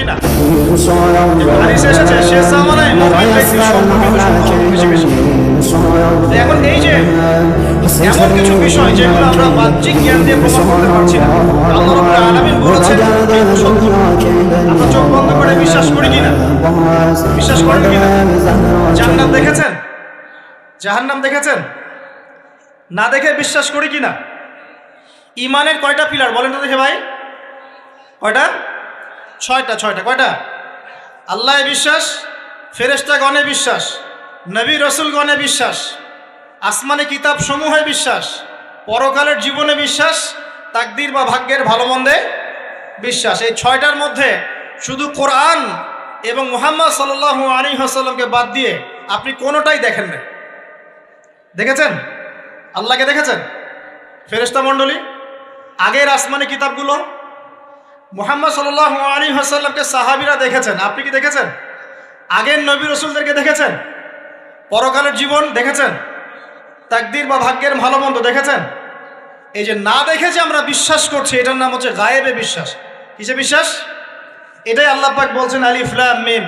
কিনা? হাদিসে এসেছে শেষ জামানায় মুমিন ব্যক্তির সম্পর্কিত সংখ্যা বেশি বেশি। এখন এই যে এমন কিছু বিষয় যেগুলো আমরা বাহ্যিক জ্ঞান দিয়ে প্রমাণ করতে পারছি না, আল্লাহ রাব্বুল আলামিন বলেছেন এগুলো সত্য। আমরা চোখ বন্ধ করে বিশ্বাস করি কিনা? বিশ্বাস করেন কিনা? জান্নাত দেখেছেন? জাহান্নাম দেখেছেন? না দেখে বিশ্বাস করি কিনা? ইমানের কয়টা পিলার বলেন তো দেখে ভাই? কয়টা? ছয়টা। কয়টা? আল্লাহ বিশ্বাস, ফেরেশতাগণে বিশ্বাস, নবী রাসূলগণে বিশ্বাস, আসমানি কিতাব সমূহে বিশ্বাস, পরকালের জীবনে বিশ্বাস, তাকদীর বা ভাগ্যের ভালো মন্দে বিশ্বাস। এই ছয়টার মধ্যে শুধু কোরআন এবং মুহাম্মদ সাল্লাল্লাহু আলাইহি ওয়াসাল্লামকে বাদ দিয়ে আপনি কোনোটাই দেখেন না। দেখেছেন? আল্লাহকে দেখেছেন? ফেরেশতা মণ্ডলী, আগের আসমানি কিতাবগুলো, মুহাম্মদ সাল্লাল্লাহু আলাইহি ওয়াসাল্লামকে সাহাবীরা দেখেছেন, আপনি কি দেখেছেন? আগের নবী রাসূলদেরকে দেখেছেন? পরকালের জীবন দেখেছেন? তাকদীর বা ভাগ্যের ভালো মন্দ দেখেছেন? এই যে না দেখে যে আমরা বিশ্বাস করছি, এটার নাম হচ্ছে গায়েবে বিশ্বাস। কিসে বিশ্বাস? এটাই আল্লাহ পাক বলছেন আলিফ লাম মিম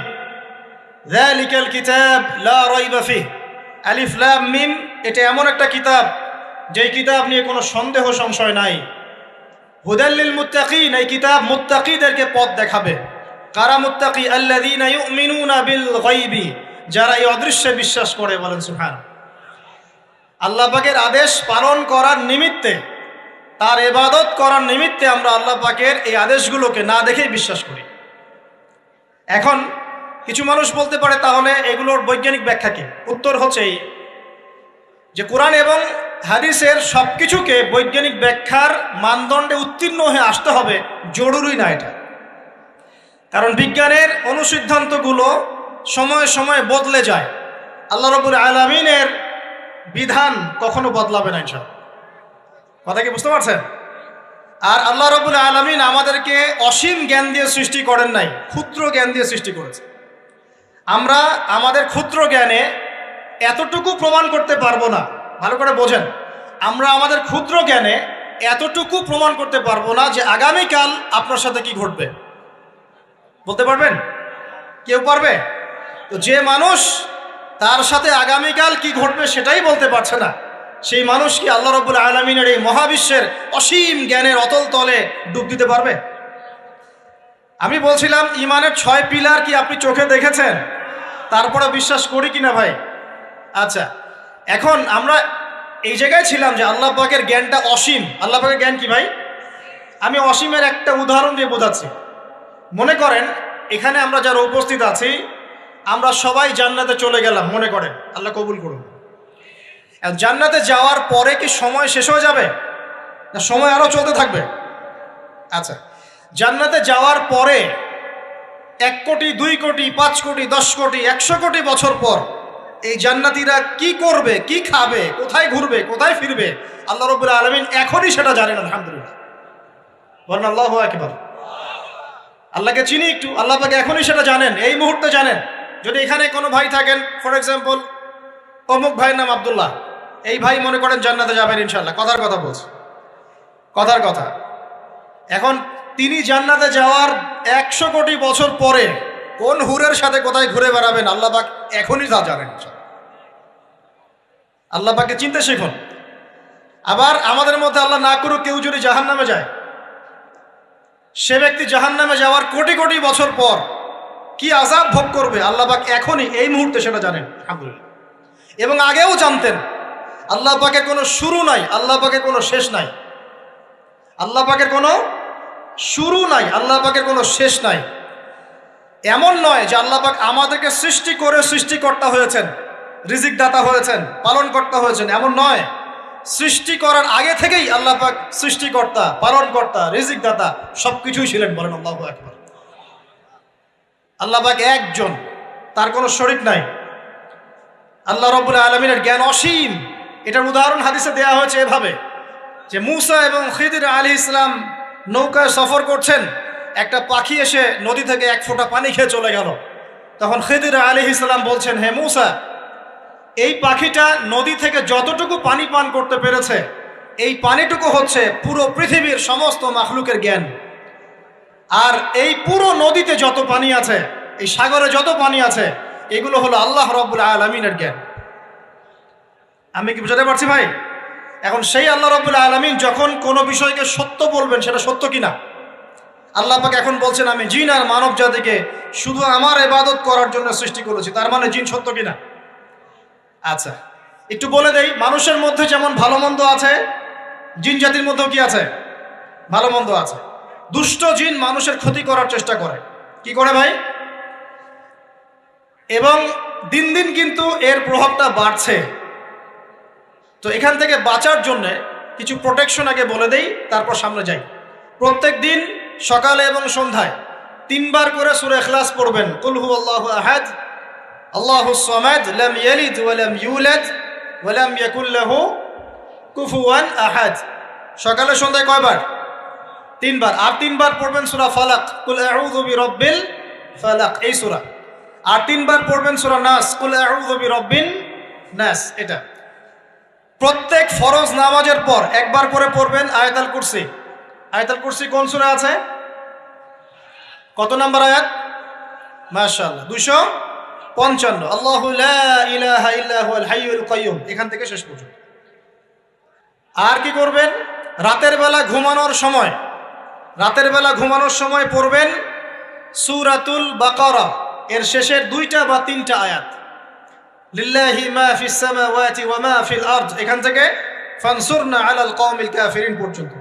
যালিকাল কিতাব লা রাইবা ফিহ। আলিফ লাম মিম, এটা এমন একটা কিতাব যেই কিতাব নিয়ে কোনো সন্দেহ সংশয় নাই। হুদাল লিল মুত্তাকিন, এই কিতাব মুত্তাকিদেরকে পথ দেখাবে। কারা মুত্তাকি? আল্লাযীনা ইউমিনুনা বিল গায়বি, যারা এই অদৃশ্যে বিশ্বাস করে। বলেন সুবহান। আল্লাহ পাকের আদেশ পালন করার নিমিত্তে, তার ইবাদত করার নিমিত্তে আমরা আল্লাহ পাকের এই আদেশগুলোকে না দেখেই বিশ্বাস করি। এখন কিছু মানুষ বলতে পারে তাহলে এগুলোর বৈজ্ঞানিক ব্যাখ্যা কি? উত্তর হচ্ছে এই যে কোরআন এবং হাদিসের সব কিছুকে বৈজ্ঞানিক ব্যাখ্যার মানদণ্ডে উত্তীর্ণ হয়ে আসতে হবে জরুরি না এটা। কারণ বিজ্ঞানের অনুসিদ্ধান্তগুলো সময়ে সময়ে বদলে যায়। আল্লাহ রাব্বুল আলামিনের বিধান কখনো বদলাবে না ইনশাআল্লাহ। কথা কি বুঝতে পারছেন? আর আল্লাহ রাব্বুল আলামিন আমাদেরকে অসীম জ্ঞান দিয়ে সৃষ্টি করেন নাই, ক্ষুদ্র জ্ঞান দিয়ে সৃষ্টি করেছে। আমরা আমাদের ক্ষুদ্র জ্ঞানে এতটুকু প্রমাণ করতে পারবো না। ভালো করে বোঝেন, আমরা আমাদের ক্ষুদ্র জ্ঞানে এতটুকু প্রমাণ করতে পারবো না যে আগামীকাল আপনার সাথে কি ঘটবে। বলতে পারবেন? কেউ পারবে? তো যে মানুষ তার সাথে আগামীকাল কি ঘটবে সেটাই বলতে পারছে না, সেই মানুষ কি আল্লাহ রাব্বুল আলামিনের এই মহাবিশ্বের অসীম জ্ঞানের অতল তলে ডুব দিতে পারবে? আমি বলছিলাম ইমানের 6 পিলার কি আপনি চোখে দেখেছেন? তারপরে বিশ্বাস করি কিনা ভাই? আচ্ছা, এখন আমরা এই জায়গায় ছিলাম যে আল্লাহ পাকের জ্ঞানটা অসীম। আল্লাহ পাকের জ্ঞান কি ভাই? আমি অসীমের একটা উদাহরণ দিয়ে বোঝাচ্ছি। মনে করেন এখানে আমরা যারা উপস্থিত আছি, আমরা সবাই জান্নাতে চলে গেলাম, মনে করেন, আল্লাহ কবুল করুন। জান্নাতে যাওয়ার পরে কি সময় শেষ হয়ে যাবে, না সময় আরো চলতে থাকবে? আচ্ছা, জান্নাতে যাওয়ার পরে 1 কোটি, 2 কোটি, 5 কোটি, 10 কোটি, 100 কোটি বছর পর এই জান্নাতীরা কি করবে, কি খাবে, কোথায় ঘুরবে, কোথায় ফিরবে, আল্লাহ রাব্বুল আলামিন এখনই সেটা জানেন। আলহামদুলিল্লাহ, বলেন আল্লাহু আকবার। আল্লাহকে চিনি একটু, আল্লাহ পাক এখনই সেটা জানেন, এই মুহূর্তে জানেন। যদি এখানে কোনো ভাই থাকেন, ফর এক্সাম্পল অমুক ভাইয়ের নাম আব্দুল্লাহ, এই ভাই মনে করেন জান্নাতে যাবেন ইনশাআল্লাহ, কথার কথা বলছে, কথার কথা। এখন তিনি জান্নাতে যাওয়ার 100 কোটি বছর পরে কোন হুরের সাথে কোথায় ঘুরে বেড়াবেন আল্লাহ পাক এখনই তা জানেন। আল্লাহ পাককে চিনতে শিখুন। আবার আমাদের মধ্যে আল্লাহ না করুক কেউ যদি জাহান্নামে যায়, সে ব্যক্তি জাহান্নামে যাওয়ার কোটি কোটি বছর পর কি আযাব ভোগ করবে আল্লাহ পাক এখনই এই মুহূর্তে সেটা জানেন। আলহামদুলিল্লাহ। এবং আগেও জানতেন। আল্লাহ পাকের কোনো শুরু নাই, আল্লাহ পাকের কোনো শেষ নাই। আল্লাহ পাকের কোনো শুরু নাই, আল্লাহ পাকের কোনো শেষ নাই। এমন নয় যে আল্লাহ পাক আমাদেরকে সৃষ্টি করে সৃষ্টিকর্তা হয়েছেন, রিজিক দাতা হয়েছেন, পালনকর্তা হয়েছেন, এমন নয়। সৃষ্টি করার আগে থেকেই আল্লাহ পাক সৃষ্টিকর্তা, পালনকর্তা, রিজিক দাতা সবকিছুই ছিলেন। বলেন আল্লাহু আকবার। আল্লাহ পাক একজন, তার কোনো শরীক নাই। আল্লাহ রাব্বুল আলামিনের জ্ঞান অসীম। এটার উদাহরণ হাদিসে দেওয়া হয়েছে এভাবে যে মুসা এবং খিদির আলাইহিস সালাম নৌকায় সফর করছেন, একটা পাখি এসে নদী থেকে 1 ফোঁটা পানি খেয়ে চলে গেল। তখন খিদির আলাইহিস সালাম বলছেন, হে মুসা, এই পাখিটা নদী থেকে যতটুকু পানি পান করতে পেরেছে, এই পানিটুকু হচ্ছে পুরো পৃথিবীর সমস্ত মাখলুকের জ্ঞান। আর এই পুরো নদীতে যত পানি আছে, এই সাগরে যত পানি আছে, এগুলো হলো আল্লাহ রাব্বুল আলামিনের জ্ঞান। আমি কি বুঝাতে পারছি ভাই? এখন সেই আল্লাহ রাব্বুল আলামিন যখন কোনো বিষয়কে সত্য বলবেন, সেটা সত্য কিনা আল্লাহ পাক এখন বলছেন, আমি জিন আর মানব জাতিকে শুধু আমার ইবাদত করার জন্য সৃষ্টি করেছি। তার মানে জিন সত্য কিনা? আচ্ছা, একটু বলে দেই, মানুষের মধ্যে যেমন ভালো মন্দ আছে, জিন জাতির মধ্যেও কি আছে? ভালো মন্দ আছে। দুষ্ট জিন মানুষের ক্ষতি করার চেষ্টা করে। কি করে ভাই? এবং দিন দিন কিন্তু এর প্রভাবটা বাড়ছে। তো এখান থেকে বাঁচার জন্য কিছু প্রোটেকশন আগে বলে দেই, তারপর সামনে যাই। প্রত্যেক দিন সকালে এবং সন্ধ্যায় 3 বার করে সূরা ইখলাস পড়বেন। কুল হুয়াল্লাহু আহাদ, আল্লাহুস সামাদ, লাম ইয়ালিদ ওয়া লাম ইউলাদ ওয়া লাম ইয়াকুল লাহু কুফুয়ান আহাদ। সকালে সন্ধ্যায় কয়বার? 3 বার। আর 3 বার পড়বেন সূরা ফালাক, কুল আউযু বিরাব্বিল ফালাক, এই সূরা। আর 3 বার পড়বেন সূরা নাস, কুল আউযু বিরাব্বিন নাস। এটা প্রত্যেক ফরজ নামাজের পর একবার করে পড়বেন আয়াতুল কুরসি। আয়াতুল কুরসি কোন সূরা আছে? কত নাম্বার আয়াত? মাশাআল্লাহ, 255। আল্লাহু লা ইলাহা ইল্লা হুয়াল হাইয়ুল কাইয়্যুম, এখান থেকে শেষ পর্যন্ত। আর কি করবেন? রাতের বেলা ঘুমানোর সময় পড়বেন সূরাতুল বাকারা এর শেষের 2টা বা 3টা আয়াত। লিল্লাহি মা ফিস সামাওয়াতি ওয়া মা ফিল আরদ, এখান থেকে ফানসুরনা আলাল কওমিল কাফিরিন পর্যন্ত।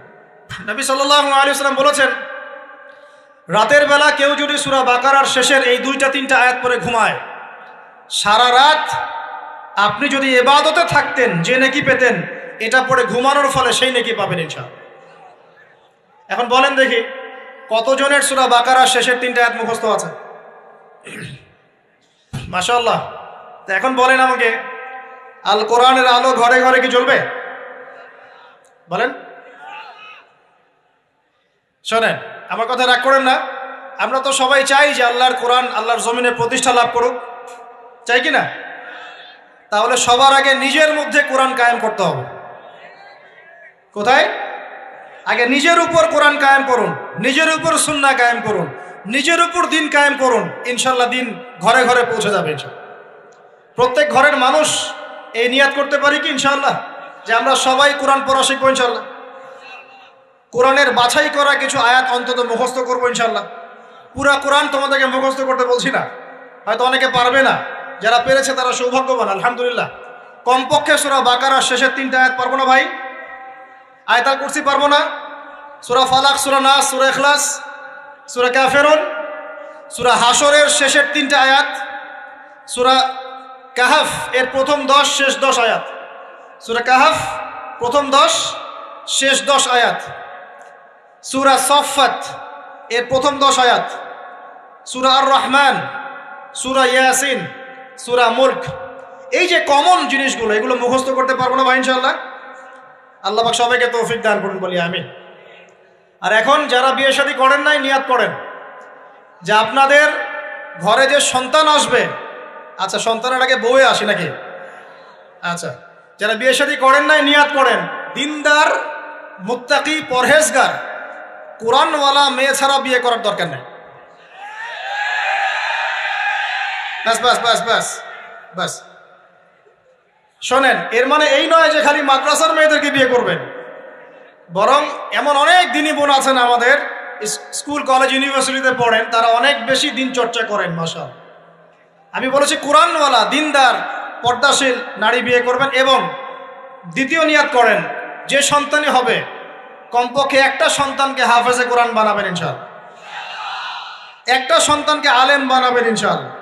নবী সাল্লাল্লাহু আলাইহি ওয়াসাল্লাম বলেছেন, রাতের বেলা কেউ যদি সূরা বাকারার শেষের এই 2টা 3টা আয়াত পড়ে ঘুমায়, সারা রাত আপনি যদি ইবাদতে থাকতেন যে নেকি পেতেন, এটা পড়ে ঘুমানোর ফলে সেই নেকি পাবেন ইনশাআল্লাহ। এখন বলেন দেখি, কতজনের সূরা বাকারার শেষের 3টা আয়াত মুখস্থ আছে? মাশাআল্লাহ। তো এখন বলেন আমাকে, আল কোরআনের আলো ঘরে ঘরে কি জ্বলবে? বলেন। শোনেন, আমার কথা রাগ করেন না। আমরা তো সবাই চাই যে আল্লাহর কোরআন আল্লাহর জমিনে প্রতিষ্ঠা লাভ করুক, চাই কি না? তাহলে সবার আগে নিজের মধ্যে কোরআন কায়েম করতে হবে। কোথায়? আগে নিজের উপর কোরআন কায়েম করুন, নিজের উপর সুন্নাহ কায়েম করুন, নিজের উপর দিন কায়েম করুন। ইনশাল্লাহ দিন ঘরে ঘরে পৌঁছে যাবে ইনশাল্লাহ। প্রত্যেক ঘরের মানুষ এই নিয়াত করতে পারি কি ইনশাআল্লাহ, যে আমরা সবাই কোরআন পড়া শিখবো ইনশাআল্লাহ। কোরআনের বাছাই করা কিছু আয়াত অন্তত মুখস্থ করবো ইনশাআল্লাহ। পুরা কোরআন তোমাদেরকে মুখস্থ করতে বলছি না, হয়তো অনেকে পারবে না, যারা পেরেছে তারা সৌভাগ্যবান আলহামদুলিল্লাহ। কমপক্ষে সূরা বাকারার শেষের 3টা আয়াত পারবো না ভাই? আয়াতুল কুরসি পারবো না? সূরা ফালাক, সূরা নাস, সূরা ইখলাস, সূরা কাফিরুন, সূরা হাশরের শেষের 3টা আয়াত, সূরা কাহাফ এর প্রথম 10 শেষ 10 আয়াত, সূরা কাহাফ প্রথম 10 শেষ 10 আয়াত, সূরা সফফাত এর প্রথম 10 আয়াত, সূরা আর রহমান, সূরা ইয়াসিন, সূরা মুলক। এই যে কমন জিনিসগুলো, এগুলো মুখস্থ করতে পারবো না ভাই ইনশাআল্লাহ? আল্লাহ পাক সবাইকে তৌফিক দান করুন, বলি আমিন। আর এখন যারা বিয়ে শাদী করেন নাই, নিয়াত করেন যে আপনাদের ঘরে যে সন্তান আসবে, আচ্ছা সন্তানের আগে বউয়ে আসে নাকি? আচ্ছা, যারা বিয়ে শাদী করেন নাই নিয়াত করেন, দিনদার, মুত্তাকি, পরহেজগার, কোরআনওয়ালা মেয়ে ছাড়া বিয়ে করার দরকার নেই। বাস বাস বাস বাস বাস। শোনেন, এর মানে এই নয় যে খালি মাদ্রাসার মেয়েদেরকে বিয়ে করবেন, বরং এমন অনেক দিনী বোন আছেন আমাদের, স্কুল কলেজ ইউনিভার্সিটিতে পড়েন, তারা অনেক বেশি দিন চর্চা করেন মাশাআল্লাহ। আমি বলেছি কোরআনওয়ালা, দিনদার, পর্দাশীল নারী বিয়ে করবেন। এবং দ্বিতীয় নিয়াত করেন, যে সন্তানই হবে কমপক্ষে একটা সন্তানকে হাফেজে কোরআন বানাবেন ইনশাআল্লাহ, একটা সন্তানকে আলেম বানাবেন ইনশাআল্লাহ।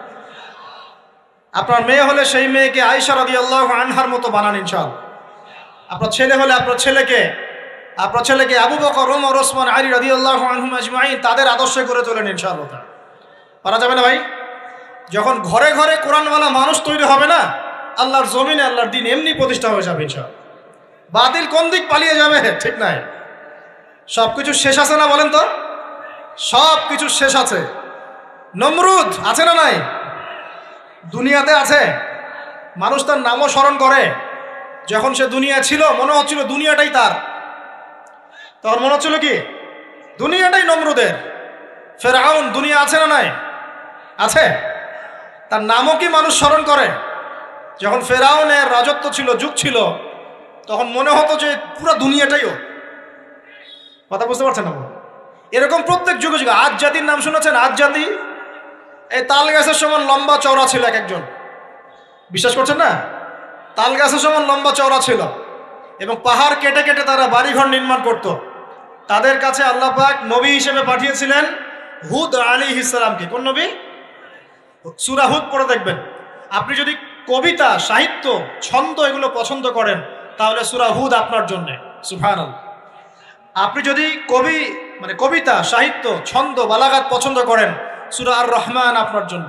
আপনার মেয়ে হলে সেই মেয়েকে আয়েশা রাদিয়াল্লাহু আনহার মতো বানান ইনশাআল্লাহ। আপনার ছেলে হলে আপনার ছেলেকে আবু বকর, ওমর, ওসমান, আলী রাদিয়াল্লাহু আনহুম আজমাইন তাদের আদর্শে করে তোলেন ইনশাআল্লাহ। পারা যাবে না ভাই? যখন ঘরে ঘরে কোরআনওয়ালা মানুষ তৈরি হবে না, আল্লাহর জমিনে আল্লাহর দিন এমনি প্রতিষ্ঠা হয়ে যাবে ইনশাআল্লাহ। বাতিল কোন দিক পালিয়ে যাবে? ঠিক নাই? সব কিছু শেষ আছে না বলেন তো? সব কিছু শেষ আছে। নমরুদ আছে না নাই? দুনিয়াতে আছে। মানুষ তার নামও স্মরণ করে। যখন সে দুনিয়া ছিল মনে হচ্ছিল দুনিয়াটাই তার, তখন মনে হচ্ছিল কি দুনিয়াটাই নমরুদের। ফেরাউন দুনিয়া আছে না নাই? আছে। তার নামও কি মানুষ স্মরণ করে? যখন ফেরাউনের রাজত্ব ছিল, যুগ ছিল, তখন মনে হতো যে পুরো দুনিয়াটাই ও। কথা বুঝতে পারছেন না? এরকম প্রত্যেক যুগে যুগে। আজ জাতির নাম শুনেছেন? আজ জাতি এই তাল গাছের সমান লম্বা চওড়া ছিল এক একজন। বিশ্বাস করছেন না? তাল গাছের সমান লম্বা চওড়া ছিল এবং পাহাড় কেটে কেটে তারা বাড়িঘর নির্মাণ করত। তাদের কাছে আল্লাহ পাক নবী হিসেবে পাঠিয়েছিলেন হুদ আলাইহিস সালামকে। কোন নবী? সূরা হুদ পড়ে দেখবেন। আপনি যদি কবিতা, সাহিত্য, ছন্দ এগুলো পছন্দ করেন তাহলে সূরা হুদ আপনার জন্য। সুবহানাল্লাহ। আপনি যদি কবিতা, সাহিত্য, ছন্দ, বালাগাত পছন্দ করেন, সূরা আর রহমান আপনার জন্য,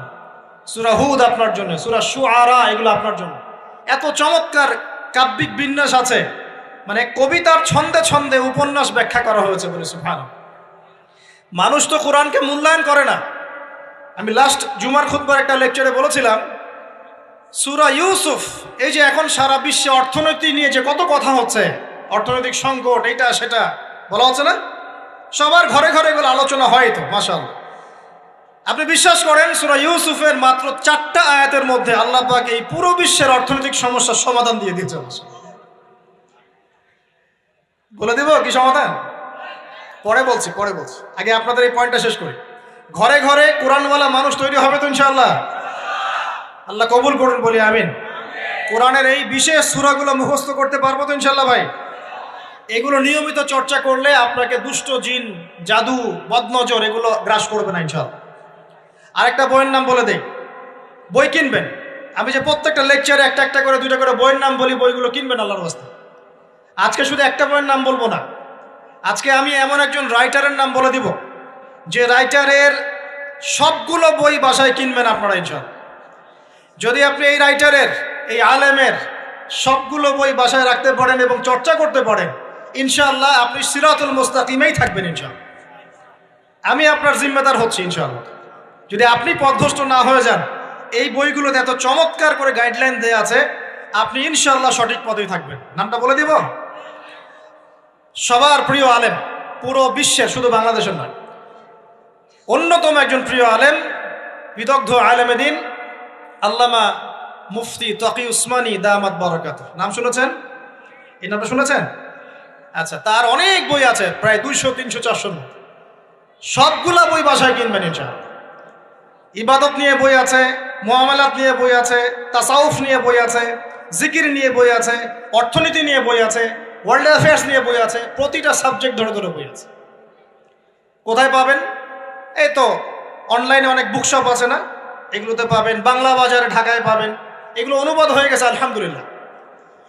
সূরা হুদ আপনার জন্য, সূরা শুআরা এগুলো আপনার জন্য। এত চমৎকার কাব্যিক বিন্যাস আছে, মানে কবিতার ছন্দে ছন্দে উপন্যাস ব্যাখ্যা করা হয়েছে বলে। সুবহানাল্লাহ। মানুষ তো কোরআনকে মূল্যায়ন করে না। আমি লাস্ট জুমার খুতবার একটা লেকচারে বলেছিলাম, সূরা ইউসুফ, এই যে এখন সারা বিশ্বে অর্থনীতি নিয়ে যে কত কথা হচ্ছে, অর্থনৈতিক সংকট, এইটা সেটা বলা হচ্ছে না? সবার ঘরে ঘরে এগুলো আলোচনা হয় তো, মাশাআল্লাহ। আপনি বিশ্বাস করেন সূরা ইউসুফের মাত্র 4টা আয়াতের মধ্যে আল্লাহ পাক এই পুরো বিশ্বের অর্থনৈতিক সমস্যার সমাধান দিয়ে দিয়েছে। বলে দেব কি সমাধান? পরে বলছি। আগে আপনাদের এই পয়েন্টটা শেষ করি। ঘরে ঘরে কোরআনওয়ালা মানুষ তৈরি হবে তো ইনশাআল্লাহ? আল্লাহ কবুল করুন, বলি আমিন। কোরআনের এই বিশেষ সূরাগুলো মুখস্থ করতে পারবো তো ইনশাআল্লাহ ভাই? এগুলো নিয়মিত চর্চা করলে আপনাকে দুষ্ট জিন, জাদু, বদনজর এগুলো গ্রাস করবে না ইনশাআল্লাহ। আরেকটা বইয়ের নাম বলে দেই, বই কিনবেন। আমি যে প্রত্যেকটা লেকচারে একটা একটা করে 2টা করে বইয়ের নাম বলি, বইগুলো কিনবেন আল্লাহর রাস্তায়। আজকে শুধু একটা বইয়ের নাম বলবো না, আজকে আমি এমন একজন রাইটারের নাম বলে দিব যে রাইটারের সবগুলো বই বাসায় কিনবেন আপনারা ইনশাআল্লাহ। যদি আপনি এই রাইটারের, এই আলেমের সবগুলো বই বাসায় রাখতে পারেন এবং চর্চা করতে পারেন, ইনশাআল্লাহ আপনি সিরাতুল মুস্তাকিমেই থাকবেন ইনশাআল্লাহ। আমি আপনার জিম্মেদার হচ্ছি ইনশাআল্লাহ। যদি আপনি পথভ্রষ্ট না হয়ে যান, এই বইগুলোতে এত চমৎকার করে গাইডলাইন দেয়া আছে, আপনি ইনশাআল্লাহ সঠিক পথেই থাকবেন। নামটা বলে দিব? সবার প্রিয় আলেম, পুরো বিশ্বের, শুধু বাংলাদেশের নয়, অন্যতম একজন প্রিয় আলেম, বিদগ্ধ আলেমে দ্বীন আল্লামা মুফতি তকি উসমানী দামাত বারাকাতুহু। নাম শুনেছেন? এই নামটা শুনেছেন? আচ্ছা, তার অনেক বই আছে, প্রায় 200, 300, 400। সবগুলা বই বাসায় কিনবেন ইনশাআল্লাহ। ইবাদত নিয়ে বই আছে, মুআমালাত নিয়ে বই আছে, তাসাউফ নিয়ে বই আছে, জিকির নিয়ে বই আছে, অর্থনীতি নিয়ে বই আছে, ওয়ার্ল্ড অ্যাফেয়ার্স নিয়ে বই আছে, প্রতিটা সাবজেক্ট ধরে ধরে বই আছে। কোথায় পাবেন? এই তো অনলাইনে অনেক বুকশপ আছে না, এগুলোতে পাবেন। বাংলা বাজারে ঢাকায় পাবেন, এগুলো অনুবাদ হয়ে গেছে আলহামদুলিল্লাহ।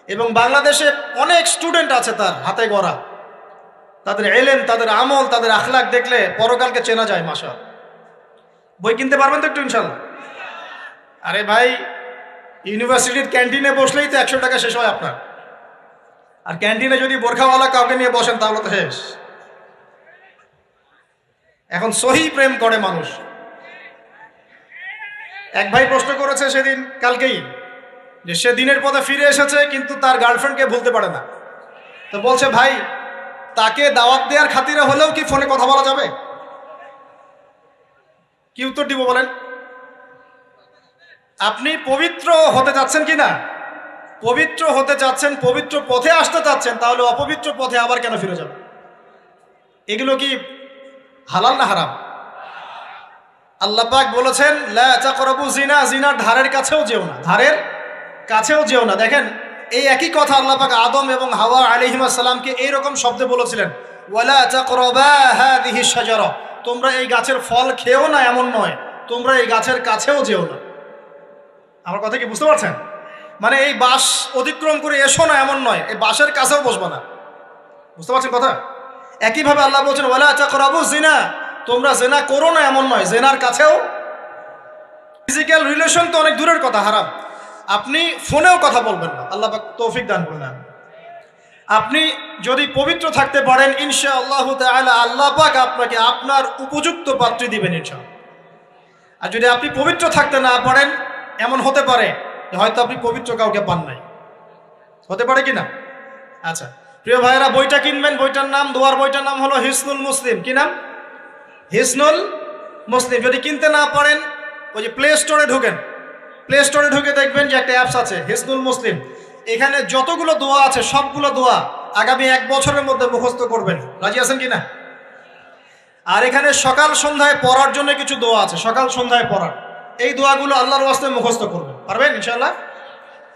এবং বাংলাদেশে অনেক স্টুডেন্ট আছে তার হাতে গড়া, তাদের এলেম, তাদের আমল, তাদের আখলাক দেখলে পরকালকে চেনা যায়। মাশাআল্লাহ। বই কিনতে পারবেন তো একটু ইনশাআল্লাহ? আরে ভাই, ইউনিভার্সিটির ক্যান্টিনে বসলেই তো 100 টাকা শেষ হয় আপনার। আর ক্যান্টিনে যদি বোরখাওয়ালা কাউকে নিয়ে বসেন তাহলে তো শেষ। এখন সহি প্রেম করে মানুষ। এক ভাই প্রশ্ন করেছে সেদিন, কালকেই, যে সে দিনের পথে ফিরে এসেছে কিন্তু তার গার্লফ্রেন্ডকে ভুলতে পারে না। তো বলছে, ভাই তাকে দাওয়াত দেওয়ার খাতিরে হলেও কি ফোনে কথা বলা যাবে? কি উত্তর দিব বলেন? আপনি পবিত্র হতে যাচ্ছেন কি না? পবিত্র হতে যাচ্ছেন, পবিত্র পথে আসতে চাচ্ছেন, তাহলে অপবিত্র পথে আবার কেন ফিরে যাবেন? এগুলো কি হালাল না হারাম? আল্লাহ পাক বলেছেন, লা তাকরাবু জিনা, জিনার ধারের কাছেও যেও না, ধারের কাছেও যেও না। দেখেন, এই একই কথা আল্লাহ পাক আদম এবং হাওয়া আলাইহিস সালামকে এইরকম শব্দে বলেছিলেন, ওয়ালা তাকরাবা হাযিহিশ শাজারা, তোমরা এই গাছের ফল খেও না এমন নয়, তোমরা এই গাছের কাছেও যেও না। আমার কথা কি বুঝতে পারছেন? মানে এই বাঁশ অতিক্রম করে এসো না এমন নয়, এই বাঁশের কাছেও বসবা না। বুঝতে পারছেন কথা? একইভাবে আল্লাহ বলছেন, ওয়ালা তাকরাবু জিনা, তোমরা জেনা করো না এমন নয়, জেনার কাছেও। ফিজিক্যাল রিলেশন তো অনেক দূরের কথা, হারাম। আপনি ফোনেও কথা বলবেন না, আল্লাহ পাক তৌফিক দান করুন। আপনি যদি পবিত্র থাকতে পারেন ইনশাআল্লাহ তাআলা, আল্লাহ পাক আপনাকে আপনার উপযুক্ত পাত্রী দিবেন ইনশাআল্লাহ। আর যদি আপনি পবিত্র থাকতে না পারেন, এমন হতে পারে হয়তো আপনি পবিত্র কাউকে পান নাই, হতে পারে কিনা? আচ্ছা প্রিয় ভাইয়েরা, বইটা কিনবেন। বইটার নাম, দোয়ার বইটার নাম হলো হিসনুল মুসলিম। কি নাম? হিসনুল মুসলিম। যদি কিনতে না পারেন ওই যে প্লে স্টোরে ঢোকেন, প্লে স্টোরে ঢুকে দেখবেন যে একটা অ্যাপস আছে হিসনুল মুসলিম। এখানে যতগুলো দোয়া আছে সবগুলো দোয়া আগামী 1 বছরের মধ্যে মুখস্থ করবেন। রাজি আছেন কি না? আর এখানে সকাল সন্ধ্যায় পড়ার জন্য কিছু দোয়া আছে, সকাল সন্ধ্যায় পড়ার। এই দোয়াগুলো আল্লাহর ওয়াস্তে মুখস্থ করবেন, পারবেন ইনশাআল্লাহ?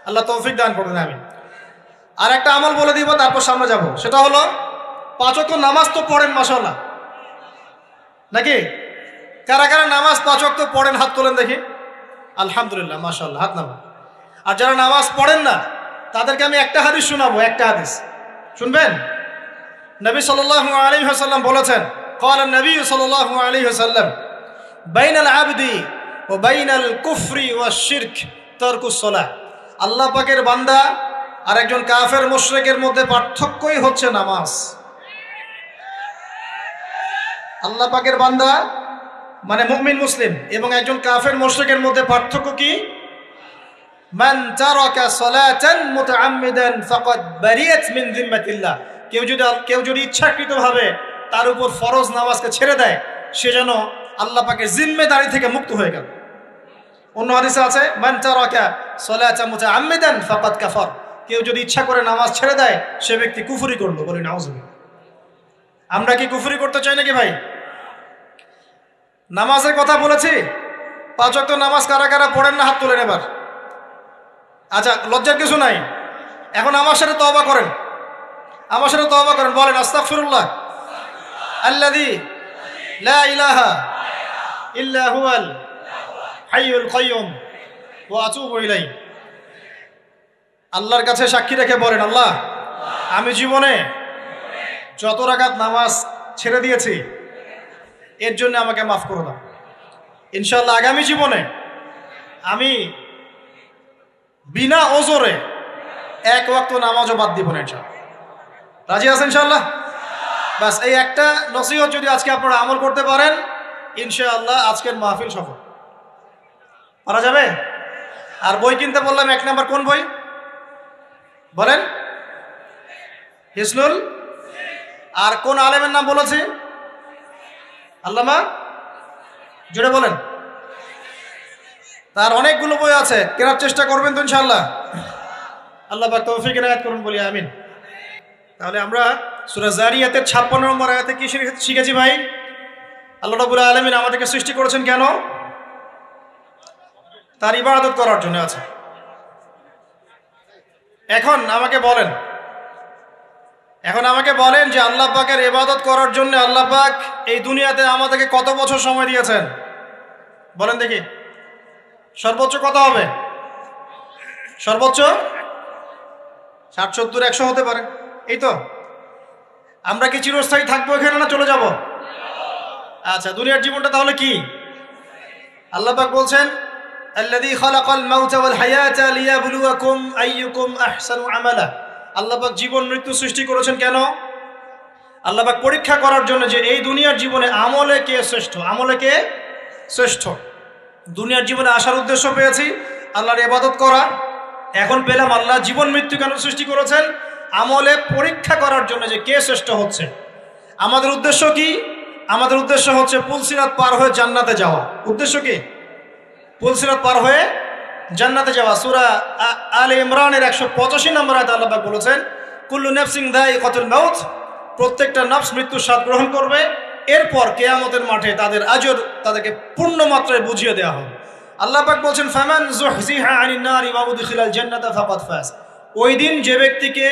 আল্লাহ তৌফিক দান করবেন, আমিন। আর একটা আমল বলে দিব, তারপর সামনে যাব। সেটা হলো 5 ওয়াক্ত নামাজ তো পড়েন মাশাআল্লাহ, নাকি? কারা কারা নামাজ 5 ওয়াক্ত পড়েন হাত তোলেন দেখি। আলহামদুলিল্লাহ, মাশাআল্লাহ, হাত নামান। আর যারা নামাজ পড়েন না তাদেরকে আমি একটা হাদিস শোনাবো, একটা হাদিস শুনবেন। নবী সাল্লাল্লাহু আলাইহি ওয়াসাল্লাম বলেছেন, قال النبي صلى الله عليه وسلم بين العبد وبين الكفر والشرك ترك الصلاة। আল্লাহ পাকের বান্দা আর একজন কাফের মুশরিকের মধ্যে পার্থক্যই হচ্ছে নামাজ। আল্লাহ পাকের বান্দা মানে মুমিন মুসলিম এবং একজন কাফের মুশরিকের মধ্যে পার্থক্য কি? মান তারাকা সালাতান মুতাআম্মিদান ফাকাদ বারিয়াত মিন যিম্মাতিল্লাহ। কেউ যদি ইচ্ছাকৃতভাবে তার উপর ফরজ নামাজকে ছেড়ে দেয়, সে যেন আল্লাহ পাকের জিম্মেদারি থেকে মুক্ত হয়ে গেল। অন্য হাদিসে আছে মান তারাকা সালাতান মুতাআম্মিদান ফাকাদ কাফার। কেউ যদি ইচ্ছা করে নামাজ ছেড়ে দেয়, সে ব্যক্তি কুফরি করলো। বলি নাউজুবিল্লাহ। আমরা কি কুফরি করতে চাই নাকি ভাই? নামাজের কথা বলেছি, 5 ওয়াক্ত নামাজ কারা কারা পড়েন না হাত তোলেন এবার। আচ্ছা, লজ্জার কিছু নাই। এখন আমার সাথে তওবা করেন, আমার সাথে তওবা করেন, বলেন আস্তাগফিরুল্লাহ আল্লাযী লা ইলাহা ইল্লা হুয়াল হাইয়ুল কাইয়্যুম ওয়া আতুবু ইলাইহি। আল্লাহর কাছে সাক্ষী রেখে বলেন, আল্লাহ, আমি জীবনে যত রাকাত নামাজ ছেড়ে দিয়েছি এর জন্য আমাকে মাফ করে দাও। ইনশাআল্লাহ আগামী জীবনে আমি বিনা ওজরে 1 ওয়াক্ত নামাজও বাদ দিব না ইনশাআল্লাহ। রাজি আছেন ইনশাআল্লাহ? বাস এই একটা নসিহত যদি আজকে আপনারা আমল করতে পারেন, ইনশাআল্লাহ আজকের মাহফিল সফল। পারা যাবে? আর বই কিনতে বললাম 1 নাম্বার কোন বই বলেন? হিসনুল। আর কোন আলেমের নাম বলেছি? আল্লামা, জুড়ে বলেন। তার অনেকগুলো বই আছে, কেনার চেষ্টা করবেন তো ইনশাআল্লাহ। আল্লাহ পাক তৌফিক এনায়েত করুন, বলি আমিন। তাহলে আমরা সূরা যারিয়াতের 56 নম্বর আয়াতে কি শিখেছি ভাই? আল্লাহ রাব্বুল আলামিন আমাদেরকে সৃষ্টি করেছেন কেন? তার ইবাদত করার জন্য আছে। এখন আমাকে বলেন যে আল্লাহ পাকের ইবাদত করার জন্য আল্লাহ পাক এই দুনিয়াতে আমাদেরকে কত বছর সময় দিয়েছেন বলেন দেখি। সর্বোচ্চ কত হবে? সর্বোচ্চ 60, 70, 100 হতে পারে। এই তো। আমরা কি চিরস্থায়ী থাকবো এখানে না চলে যাব? আচ্ছা, দুনিয়ার জীবনটা তাহলে কি? আল্লাহ পাক বলছেন, আল্লাযী খালাকাল মাউতা ওয়াল হায়াতা লিয়াবলুয়াকুম আইয়ুকুম আহসানু আমালা। আল্লাহ পাক জীবন মৃত্যু সৃষ্টি করেছেন কেন? আল্লাহ পাক পরীক্ষা করার জন্য যে এই দুনিয়ার জীবনে আমলে কে শ্রেষ্ঠ, আমলে কে শ্রেষ্ঠ। দুনিয়ার জীবনে আসার উদ্দেশ্য পেয়েছি আল্লাহর ইবাদত করা, এখন পেলাম আল্লাহ জীবন মৃত্যু কেন সৃষ্টি করেছেন? আমলে পরীক্ষা করার জন্য যে কে শ্রেষ্ঠ হচ্ছে। আমাদের উদ্দেশ্য কি? আমাদের উদ্দেশ্য হচ্ছে পুলসিরাত পার হয়ে জান্নাতে যাওয়া। উদ্দেশ্য কি? পুলসিরাত পার হয়ে জান্নাতে যাওয়া। সূরা আলে ইমরানের 185 নম্বর আয়াতে আল্লাহ পাক বলেছেন, কুল্লু নাফসিন যায়িকাতুল মাউত। প্রত্যেকটা নফস মৃত্যুর স্বাদ গ্রহণ করবে। এরপর কিয়ামতের মাঠে তাদের আজর তাদেরকে পূর্ণ মাত্রায় বুঝিয়ে দেওয়া হবে। আল্লাহ পাক বলছেন, ফামান যুহজিহা আনিন নারি ওয়া উদখিলাল জান্নাতা ফাকাদ ফাজ। ওই দিন যে ব্যক্তিকে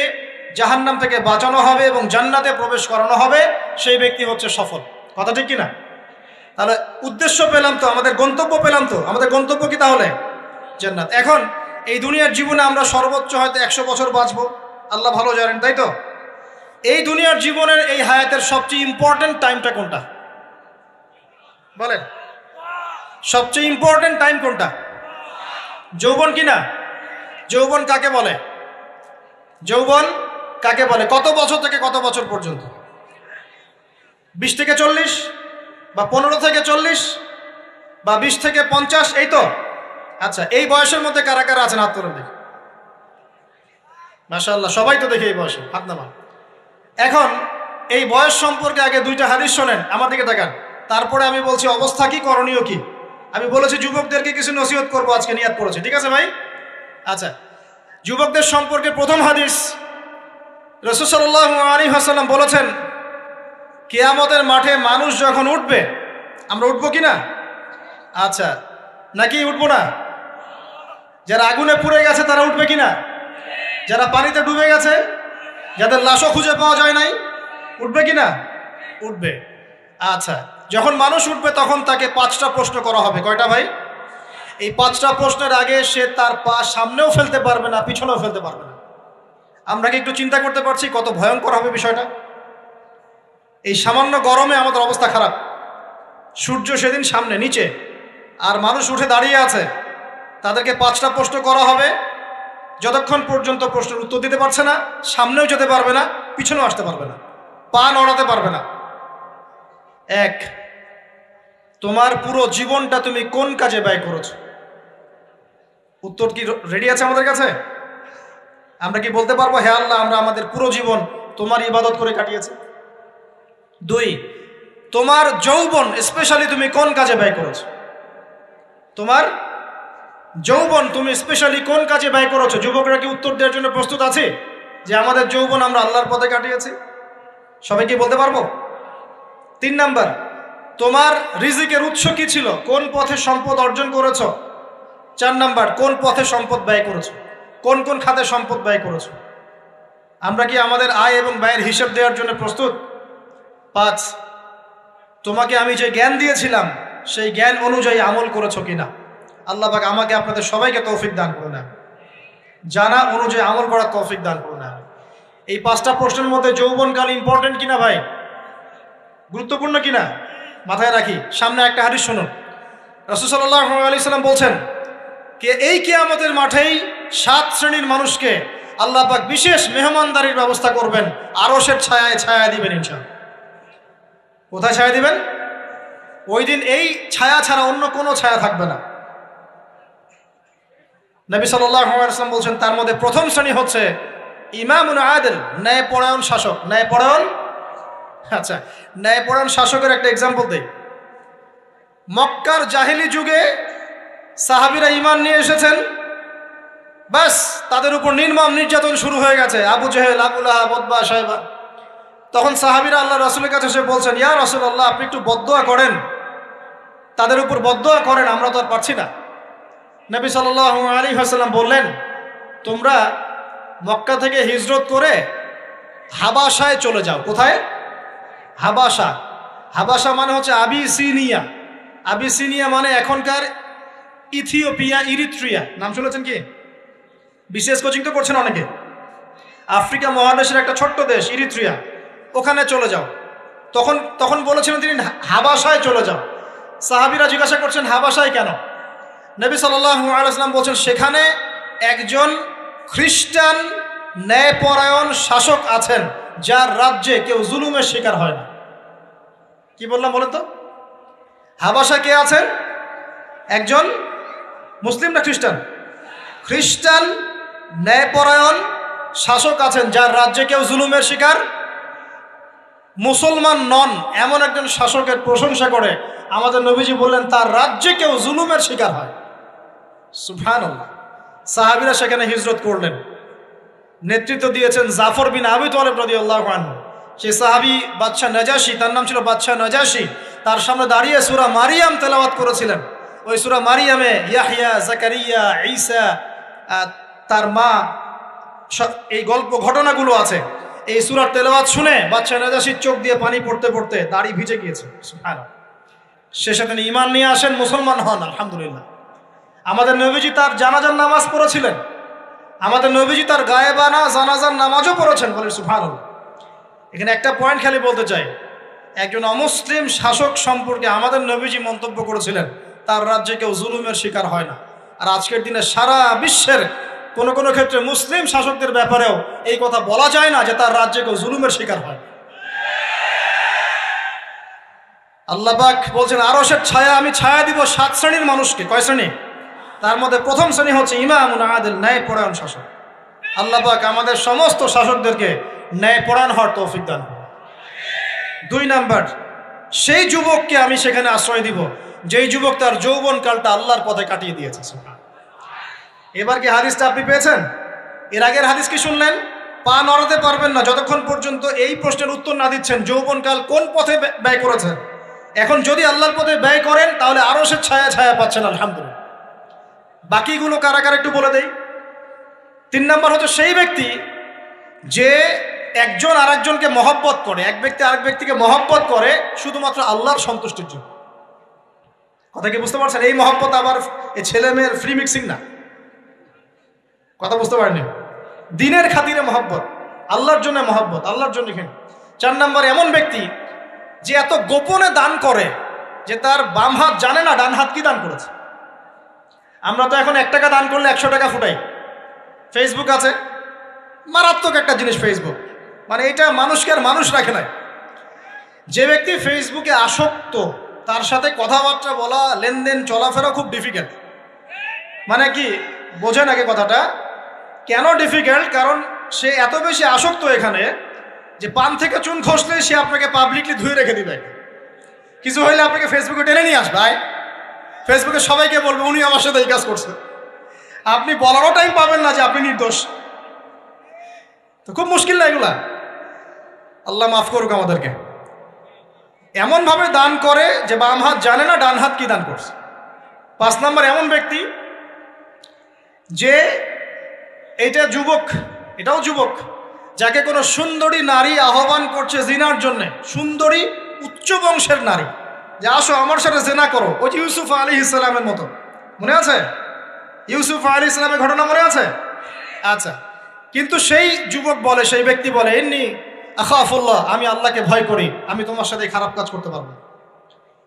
জাহান্নাম থেকে বাঁচানো হবে এবং জান্নাতে প্রবেশ করানো হবে, সেই ব্যক্তি হচ্ছে সফল। কথা ঠিক কিনা? তাহলে উদ্দেশ্য পেলাম তো, আমাদের গন্তব্য পেলাম তো। আমাদের গন্তব্য কি তাহলে? জান্নাত। এখন এই দুনিয়ার জীবনে আমরা সর্বোচ্চ হয়তো 100 বছর বাঁচবো, আল্লাহ ভালো জানেন, তাই তো? এই দুনিয়ার জীবনের এই হায়াতের সবচেয়ে ইম্পর্টেন্ট টাইমটা কোনটা বলেন? সবচেয়ে ইম্পর্টেন্ট টাইম কোনটা? যৌবন কিনা? যৌবন কাকে বলে? যৌবন কাকে বলে? কত বছর থেকে কত বছর পর্যন্ত? 20 থেকে 40 বা 15 থেকে 40 বা 20 থেকে 50, এই তো। আচ্ছা, এই বয়সের মধ্যে কারা কারা আছেন হাত তোলেন দেখি। মাশাআল্লাহ, সবাই তো দেখি এই বয়সে, হাত নামান। এখন এই বয়স সম্পর্কে আগে 2টা হাদিস শোনেন, আমার দিকে তাকান। তারপরে আমি বলছি অবস্থা কি, করণীয় কি। আমি বলেছি যুবকদেরকে কিছু নসিহত করবো আজকে, নিয়াত করেছি, ঠিক আছে ভাই? আচ্ছা, যুবকদের সম্পর্কে প্রথম হাদিস, রাসূল সাল্লাল্লাহু আলাইহি ওয়াসাল্লাম বলেছেন, কিয়ামতের মাঠে মানুষ যখন উঠবে, আমরা উঠবো কি না? আচ্ছা, নাকি উঠবো না? যারা আগুনে পুড়ে গেছে তারা উঠবে কি না? যারা পানিতে ডুবে গেছে, যাদের লাশও খুঁজে পাওয়া যায় নাই, উঠবে কি না? উঠবে। আচ্ছা, যখন মানুষ উঠবে তখন তাকে 5টা প্রশ্ন করা হবে। কয়টা ভাই? এই 5টা প্রশ্নের আগে সে তার পা সামনেও ফেলতে পারবে না, পিছনেও ফেলতে পারবে না। আমরা কি একটু চিন্তা করতে পারছি কত ভয়ঙ্কর হবে বিষয়টা? এই সামান্য গরমে আমাদের অবস্থা খারাপ, সূর্য সেদিন সামনে নিচে, আর মানুষ উঠে দাঁড়িয়ে আছে, তাদেরকে 5টা প্রশ্ন করা হবে। যতক্ষণ পর্যন্ত প্রশ্নের উত্তর দিতে পারছে না, সামনেও যেতে পারবে না, পিছনেও আসতে পারবে না, পা নড়াতে পারবে না। 1, তোমার পুরো জীবনটা তুমি কোন কাজে ব্যয় করেছো? উত্তর কি রেডি আছে আমাদের কাছে? আমরা কি বলতে পারবো, হে আল্লাহ, আমরা আমাদের পুরো জীবন তোমার ইবাদত করে কাটিয়েছি? 2, তোমার যৌবন স্পেশালি তুমি কোন কাজে ব্যয় করেছো? তোমার যৌবন তুমি স্পেশালি কোন কাজে ব্যয় করেছো? যুবকরা কি উত্তর দেওয়ার জন্য প্রস্তুত আছে যে আমাদের যৌবন আমরা আল্লাহর পথে কাটিয়েছি? সবাই কি বলতে পারবো? 3 নাম্বার, তোমার রিজিকের উৎস কি ছিল? কোন পথে সম্পদ অর্জন করেছো? 4 নাম্বার, কোন পথে সম্পদ ব্যয় করেছো? কোন কোন খাতে সম্পদ ব্যয় করেছো? আমরা কি আমাদের আয় এবং ব্যয়ের হিসাব দেওয়ার জন্য প্রস্তুত? 5, তোমাকে আমি যে জ্ঞান দিয়েছিলাম সেই জ্ঞান অনুযায়ী আমল করেছো কিনা? আল্লাহ পাক আমাকে আপনাদের সবাইকে তৌফিক দান করুন, জানা অনুযায়ী আমল করার তৌফিক দান করুন। এই 5টা প্রশ্নের মধ্যে যৌবনকাল ইম্পর্টেন্ট কিনা ভাই? গুরুত্বপূর্ণ কিনা? মাথায় রাখি। সামনে একটা হাদিস শুনুন। রাসূল সাল্লাল্লাহু আলাইহি সাল্লাম বলছেন, কে এই কিয়ামতের মাঠেই 7 শ্রেণীর মানুষকে আল্লাহ পাক বিশেষ মেহমানদারির ব্যবস্থা করবেন, আরশের ছায়ায় ছায়া দিবেন ইনশাআল্লাহ। কোথায় ছায়া দিবেন? ওই দিন এই ছায়া ছাড়া অন্য কোনো ছায়া থাকবে না। নবী সাল্লাল্লাহু আলাইহি ওয়াসাল্লাম বলছেন, তার মধ্যে প্রথম শ্রেণী হচ্ছে ইমামুন আদিল, ন্যায়পরায়ণ শাসক। ন্যায়পরায়ণ, আচ্ছা, ন্যায়পরায়ণ শাসকের একটা এক্সাম্পল দেই। মক্কার জাহেলি যুগে সাহাবীরা ঈমান নিয়ে এসেছেন, বাস তাদের উপর নির্মম নির্যাতন শুরু হয়ে গেছে, আবু জেহেল, আবু লাহাব, উতবা, শাইবা। তখন সাহাবীরা আল্লাহ রাসূলের কাছে এসে বলছেন, ইয়া রাসূলুল্লাহ, আপনি একটু বদদোয়া করেন, তাদের উপর বদদোয়া করেন, আমরা তো আর পারছি না। নবী সাল্লাল্লাহু আলাইহি ওয়াসাল্লাম বললেন, তোমরা মক্কা থেকে হিজরত করে হাবাসায় চলে যাও। কোথায়? হাবাসা। হাবাসা মানে হচ্ছে আবিসিনিয়া। আবিসিনিয়া মানে এখনকার ইথিওপিয়া, ইরিত্রিয়া। নাম শুনেছেন কি? বিশেষ কোচিং তো করছেন অনেকে। আফ্রিকা মহাদেশের একটা ছোট্ট দেশ ইরিত্রিয়া, ওখানে চলে যাও। তখন বলেছিলেন তিনি হাবাসায় চলে যাও। সাহাবীরা জিজ্ঞাসা করছেন, হাবাসায় কেন? নবী সাল্লাল্লাহু আলাইহি ওয়াসাল্লাম বলছেন, সেখানে একজন খ্রিস্টান ন্যায়পরায়ণ শাসক আছেন, যার রাজ্যে কেউ জুলুমের শিকার হয় না। কি বললাম বলেন তো? হাবাসা কে আছেন? একজন মুসলিম না খ্রিস্টান? খ্রিস্টান ন্যায়পরায়ণ শাসক আছেন, যার রাজ্যে কেউ জুলুমের শিকার, মুসলমান নন এমন একজন শাসকের প্রশংসা করে আমাদের নবীজি বললেন, তার রাজ্যে কেউ জুলুমের শিকার হয়। সুবহানাল্লাহ। সাহাবীরা সেখানে হিজরত করলেন। নেতৃত্ব দিয়েছেন জাফর বিন আবি তালিব রাদিয়াল্লাহু আনহু। সেই সাহাবী বাদশাহ নাজাশী, তার নাম ছিল বাদশাহ নাজাশী, তার সামনে দাঁড়িয়ে সূরা মারিয়াম তেলাওয়াত করেছিলেন। ওই সূরা মারিয়ামে ইয়াহইয়া, জাকারিয়া, ঈসা, তার মা, এই গল্প ঘটনাগুলো আছে। এই সূরার তেলাওয়াত শুনে বাদশাহ নাজাশীর চোখ দিয়ে পানি পড়তে পড়তে দাড়ি ভিজে গিয়েছে। সুবহানাল্লাহ। শেষে তিনি ঈমান নিয়ে আসেন, মুসলমান হন, আলহামদুলিল্লাহ। আমাদের নবীজি তার জানাজার নামাজ পড়েছিলেন, আমাদের নবীজি তার গায়েবানা জানাজার নামাজও পড়েছেন, বলেন সুবহানাল্লাহ। এখানে একটা পয়েন্ট খালি বলতে চাই, একজন অমুসলিম শাসক সম্পর্কে আমাদের নবীজি মন্তব্য করেছিলেন, তার রাজ্যে কেউ জুলুমের শিকার হয় না। আর আজকের দিনে সারা বিশ্বের কোনো কোনো ক্ষেত্রে মুসলিম শাসকদের ব্যাপারেও এই কথা বলা যায় না যে তার রাজ্যে কেউ জুলুমের শিকার হয়। আল্লাহ পাক বলছেন, আরশের ছায়া আমি ছায়া দিব 7 শ্রেণীর মানুষকে। কয় শ্রেণী? তার মধ্যে প্রথম শ্রেণী হচ্ছে ইমামুন আদিল, ন্যায়পরায়ণ শাসক। আল্লাহ পাক আমাদের সমস্ত শাসকদেরকে ন্যায়পরায়ণ হওয়ার তৌফিক দান করুন। 2 নাম্বার, সেই যুবককে আমি সেখানে আশ্রয় দিব যেই যুবক তার যৌবনকালটা আল্লাহর পথে কাটিয়ে দিয়েছে। এবার কি হাদিসটা আপনি পেয়েছেন? এর আগের হাদিস কি শুনলেন? পা নড়াতে পারবেন না যতক্ষণ পর্যন্ত এই প্রশ্নের উত্তর না দিচ্ছেন যৌবনকাল কোন পথে ব্যয় করেছেন। এখন যদি আল্লাহর পথে ব্যয় করেন তাহলে আরো সে ছায়া ছায়া পাচ্ছেন আলহামদুলিল্লাহ। বাকিগুলো কারা কারা একটু বলে দেই। 3 নম্বর হচ্ছে সেই ব্যক্তি যে একজন আরেকজনকে মহব্বত করে, এক ব্যক্তি আরেক ব্যক্তিকে মহব্বত করে শুধুমাত্র আল্লাহর সন্তুষ্টির জন্য। কথা কি বুঝতে পারছেন? এই মহব্বত আবার এই ছেলে মেয়ের ফ্রি মিক্সিং না। কথা বুঝতে পারেনি? দিনের খাতিরে মহব্বত, আল্লাহর জন্য মহব্বত, আল্লাহর জন্য। 4 নম্বর এমন ব্যক্তি যে এত গোপনে দান করে যে তার বাম হাত জানে না ডান হাত কি দান করেছে। আমরা তো এখন 1 টাকা দান করলে 100 টাকা ফুটাই। ফেসবুক আছে, মারাত্মক একটা জিনিস ফেসবুক, মানে এটা মানুষকে আর মানুষ রাখে নাই। যে ব্যক্তি ফেসবুকে আসক্ত তার সাথে কথাবার্তা বলা, লেনদেন, চলাফেরা খুব ডিফিকাল্ট। মানে কি বোঝেন আগে কথাটা? কেন ডিফিকাল্ট? কারণ সে এত বেশি আসক্ত এখানে যে পান থেকে চুন খসলে সে আপনাকে পাবলিকলি ধুয়ে রেখে দিবে। কিছু হইলে আপনাকে ফেসবুকে টেনে নিয়ে আসবে, ফেসবুকে সবাইকে বলবে উনি আমার সাথে এই কাজ করছে। আপনি বলারও টাইম পাবেন না যে আপনি নির্দোষ। তো খুব মুশকিল না এগুলা। আল্লাহ মাফ করুক আমাদেরকে। এমনভাবে দান করে যে বাম হাত জানে না ডান হাত কি দান করছে। 5 নম্বর এমন ব্যক্তি যে এটা যুবক, এটাও যুবক, যাকে কোনো সুন্দরী নারী আহ্বান করছে জিনার জন্য, সুন্দরী উচ্চ বংশের নারী, যে আসো আমার সাথে জেনা করো। ওই যে ইউসুফ আলাইহিস সালামের মতো, মনে আছে? ইউসুফ আলাইহিস সালামের ঘটনা মনে আছে? আচ্ছা, কিন্তু সেই যুবক বলে, সেই ব্যক্তি বলে ইন্নী আখাফুল্লাহ, আমি আল্লাহকে ভয় করি, আমি তোমার সাথে খারাপ কাজ করতে পারবো।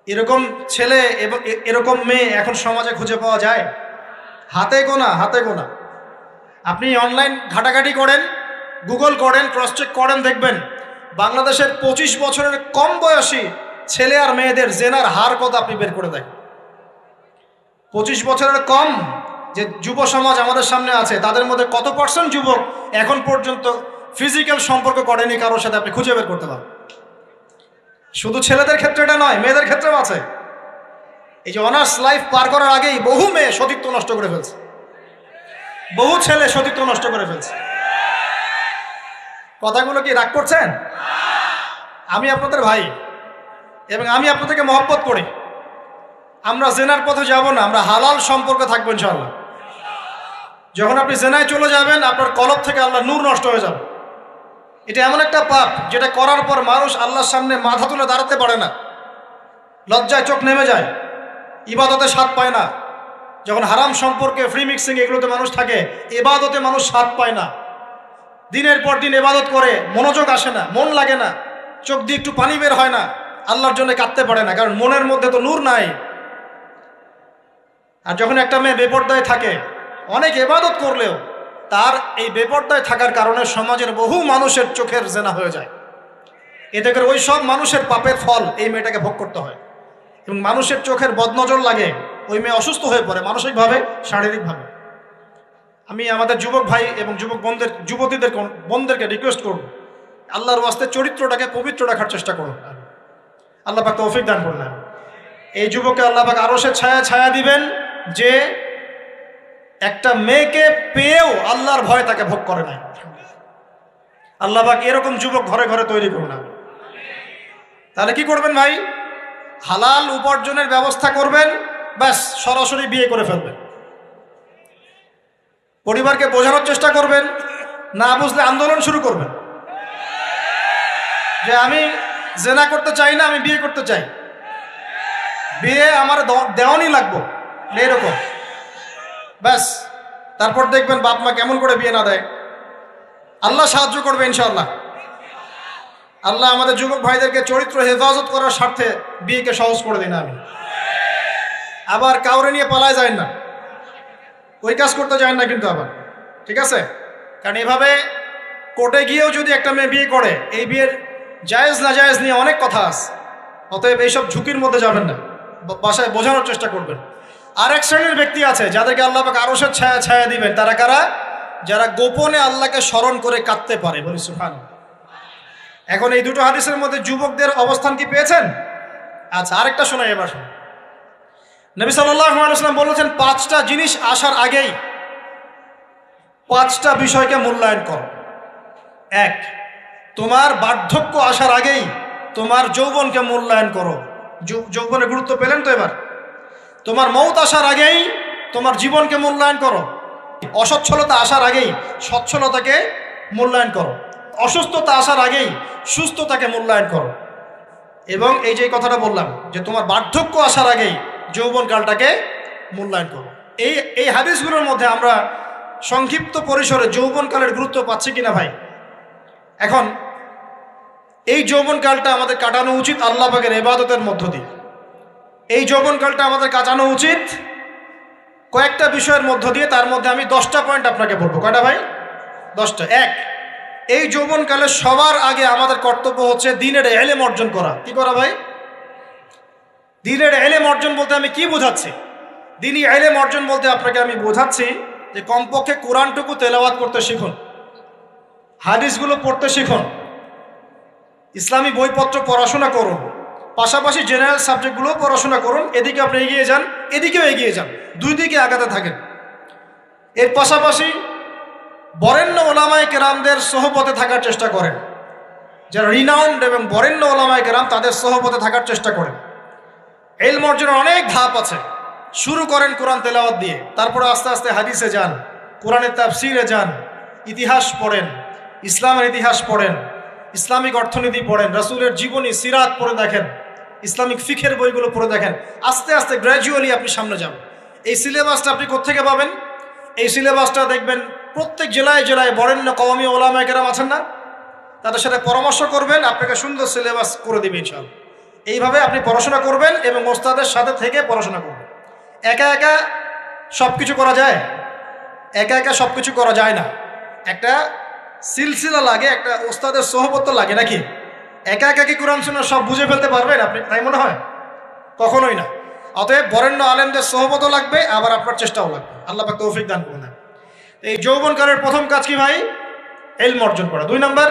এরকম ছেলে এবং এরকম মেয়ে এখন সমাজে খুঁজে পাওয়া যায়? হাতে গোনা, হাতে গোনা। আপনি অনলাইন ঘাটাঘাটি করেন, গুগল করেন, ক্রস চেক করেন, দেখবেন বাংলাদেশের 25 বছরের কম বয়সী ছেলে আর মেয়েদের জেনার হার কত আপনি বের করে দেখেন। 25 বছরের কম যে যুব সমাজ আমাদের সামনে আছে তাদের মধ্যে কত % যুবক এখন পর্যন্ত ফিজিক্যাল সম্পর্ক করেনি কারোর সাথে, আপনি খুঁজে বের করতে পারবেন। শুধু ছেলেদের ক্ষেত্রে এটা নয়, মেয়েদের ক্ষেত্রেও আছে। এই যে অনার্স লাইফ পার করার আগেই বহু মেয়ে সতীত্ব নষ্ট করে ফেলছে, বহু ছেলে সতীত্ব নষ্ট করে ফেলছে। কথাগুলো কি রাগ করছেন? আমি আপনাদের ভাই এবং আমি আপনাদেরকে মহব্বত করি। আমরা জেনার পথে যাব না, আমরা হালাল সম্পর্কে থাকবো ইনশাআল্লাহ। যখন আপনি জেনায় চলে যাবেন আপনার কলব থেকে আল্লাহ নূর নষ্ট হয়ে যাবে। এটা এমন একটা পাপ যেটা করার পর মানুষ আল্লাহর সামনে মাথা তুলে দাঁড়াতে পারে না, লজ্জায় চোখ নেমে যায়, ইবাদতে স্বাদ পায় না। যখন হারাম সম্পর্কে, ফ্রি মিক্সিং, এগুলোতে মানুষ থাকে, ইবাদতে মানুষ স্বাদ পায় না। দিনের পর দিন ইবাদত করে মনোযোগ আসে না, মন লাগে না, চোখ দিয়ে একটু পানি বের হয় না, আল্লাহর জন্য কাঁদতে পারে না, কারণ মনের মধ্যে তো নূর নাই। আর যখন একটা মেয়ে বেপর্দায় থাকে, অনেক ইবাদত করলেও তার এই বেপর্দায় থাকার কারণে সমাজের বহু মানুষের চোখের জেনা হয়ে যায়। এতে করে ওই সব মানুষের পাপের ফল এই মেয়েটাকে ভোগ করতে হয় এবং মানুষের চোখের বদনজর লাগে, ওই মেয়ে অসুস্থ হয়ে পড়ে মানসিকভাবে, শারীরিকভাবে। আমি আমাদের যুবক ভাই এবং যুবক বোনদেরকে রিকোয়েস্ট করব, আল্লাহর ওয়াস্তে চরিত্রটাকে পবিত্র রাখার চেষ্টা করুন। আল্লাহ পাক তৌফিক দান করলেন। এই যুবককে আল্লাহ পাক আরো সে ছায়া দিবেন যে একটা মেয়েকে পেয়েও আল্লাহর ভয় তাকে ভোগ করে নাই। আল্লাহ পাক এরকম যুবক ঘরে ঘরে তৈরি করুন। তাহলে কি করবেন ভাই? হালাল উপার্জনের ব্যবস্থা করবেন, ব্যাস সরাসরি বিয়ে করে ফেলবেন। পরিবারকে বোঝানোর চেষ্টা করবেন, না বুঝলে আন্দোলন শুরু করবেন যে আমি জেনা করতে চাই না, আমি বিয়ে করতে চাই, বিয়ে আমার দেওয়ানি লাগবো, এরকম। ব্যাস তারপর দেখবেন বাপ মা কেমন করে বিয়ে না দেয়। আল্লাহ সাহায্য করবে ইনশাআল্লাহ। আল্লাহ আমাদের যুবক ভাইদেরকে চরিত্র হেফাজত করার স্বার্থে বিয়েকে সহজ করে দিন। আমি আবার কাউরে নিয়ে পালায় যায় না, ওই কাজ করতে যায় না কিন্তু আবার, ঠিক আছে? কারণ এভাবে কোর্টে গিয়েও যদি একটা মেয়ে বিয়ে করে, এই বিয়ের জায়েজ না জায়েজ নিয়ে অনেক কথা আছে। অতএব এইসব ঝুঁকির মধ্যে যাবেন না, বাসায় বোঝানোর চেষ্টা করবেন। আর এক শ্রেণীর ব্যক্তি আছে যাদেরকে আল্লাহ পাক আরশের ছায়া দিবেন। তারা কারা? যারা গোপনে আল্লাহকে স্মরণ করে কাঁদতে পারে। বলি সুবহানাল্লাহ। এখন এই দুটো হাদিসের মধ্যে যুবকদের অবস্থান কি পেয়েছেন? আচ্ছা, আরেকটা শোনাই এবার। নবী সাল্লাল্লাহু আলাইহি ওয়াসাল্লাম বলেছেন 5টা জিনিস আসার আগেই 5টা বিষয়কে মূল্যায়ন করো। 1, তোমার বার্ধক্য আসার আগেই তোমার যৌবনকে মূল্যায়ন করো। যৌবনের গুরুত্ব পেলেন তো এবার? তোমার মৌত আসার আগেই তোমার জীবনকে মূল্যায়ন করো। অসচ্ছলতা আসার আগেই সচ্ছলতাকে মূল্যায়ন করো। অসুস্থতা আসার আগেই সুস্থতাকে মূল্যায়ন করো। এবং এই যে কথাটা বললাম যে তোমার বার্ধক্য আসার আগেই যৌবনকালটাকে মূল্যায়ন করো। এই হাদিসগুলোর মধ্যে আমরা সংক্ষিপ্ত পরিসরে যৌবনকালের গুরুত্ব পাচ্ছি কিনা ভাই? এখন এই যৌবনকালটা আমাদের কাটানো উচিত আল্লাহ পাকের ইবাদতের মধ্য দিয়ে। এই যৌবনকালটা আমাদের কাটানো উচিত কয়েকটা বিষয়ের মধ্য দিয়ে। তার মধ্যে আমি 10টা পয়েন্ট আপনাকে বলবো। কয়টা ভাই? 10টা। 1, এই যৌবনকালে সবার আগে আমাদের কর্তব্য হচ্ছে দ্বীনের ইলম অর্জন করা। কি করা ভাই? দ্বীনের ইলম অর্জন বলতে আমি কি বোঝাচ্ছি? দ্বীনি ইলম অর্জন বলতে আপনাকে আমি বোঝাচ্ছি যে কমপক্ষে কোরআনটুকু তেলাওয়াত করতে শিখুন, হাদিসগুলো পড়তে শিখুন, ইসলামী বইপত্র পড়াশোনা করুন, পাশাপাশি জেনারেল সাবজেক্টগুলোও পড়াশোনা করুন। এদিকে আপনি এগিয়ে যান, এদিকেও এগিয়ে যান, দুই দিকে আগাতে থাকেন। এর পাশাপাশি বরেণ্য ওলামায়ে কেরামদের সোহবতে থাকার চেষ্টা করেন। যারা রিনাউন্ড এবং বরেণ্য ওলামায়ে কেরাম, তাদের সোহবতে থাকার চেষ্টা করেন। ইলম অর্জনের অনেক ধাপ আছে। শুরু করেন কোরআন তেলাওয়াত দিয়ে, তারপরে আস্তে আস্তে হাদিসে যান, কোরআনের তাফসিরে যান, ইতিহাস পড়েন, ইসলামের ইতিহাস পড়েন, ইসলামিক অর্থনীতি পড়েন, রাসূলের জীবনী সিরাত পড়ে দেখেন, ইসলামিক ফিকের বইগুলো পড়ে দেখেন। আস্তে আস্তে গ্র্যাজুয়ালি আপনি সামনে যাবেন। এই সিলেবাসটা আপনি কোত্থেকে পাবেন? এই সিলেবাসটা দেখবেন প্রত্যেক জেলায় জেলায় বরেণ্য কওমি ওলামায়ে কেরাম আছেন না, তাদের সাথে পরামর্শ করবেন, আপনাকে সুন্দর সিলেবাস করে দেবে ইনশাআল্লাহ। এইভাবে আপনি পড়াশোনা করবেন এবং ওস্তাদের সাথে থেকে পড়াশোনা করবেন। একা একা সব কিছু করা যায়? একা একা সব কিছু করা যায় না। একটা সিলসিলা লাগে, একটা ওস্তাদের সোহবত লাগে নাকি? একা একা কি কোরআন সুন্নাহ সব বুঝে ফেলতে পারবেন আপনি? তাই মনে হয়? কখনোই না। অতএব বরেণ্য আলেমদের সোহবতও লাগবে, আবার আপনার চেষ্টাও লাগবে। আল্লাহ পাক তৌফিক দান করুন। এই যৌবনকালের প্রথম কাজ কি ভাই? ইলম অর্জন করা। 2 নাম্বার,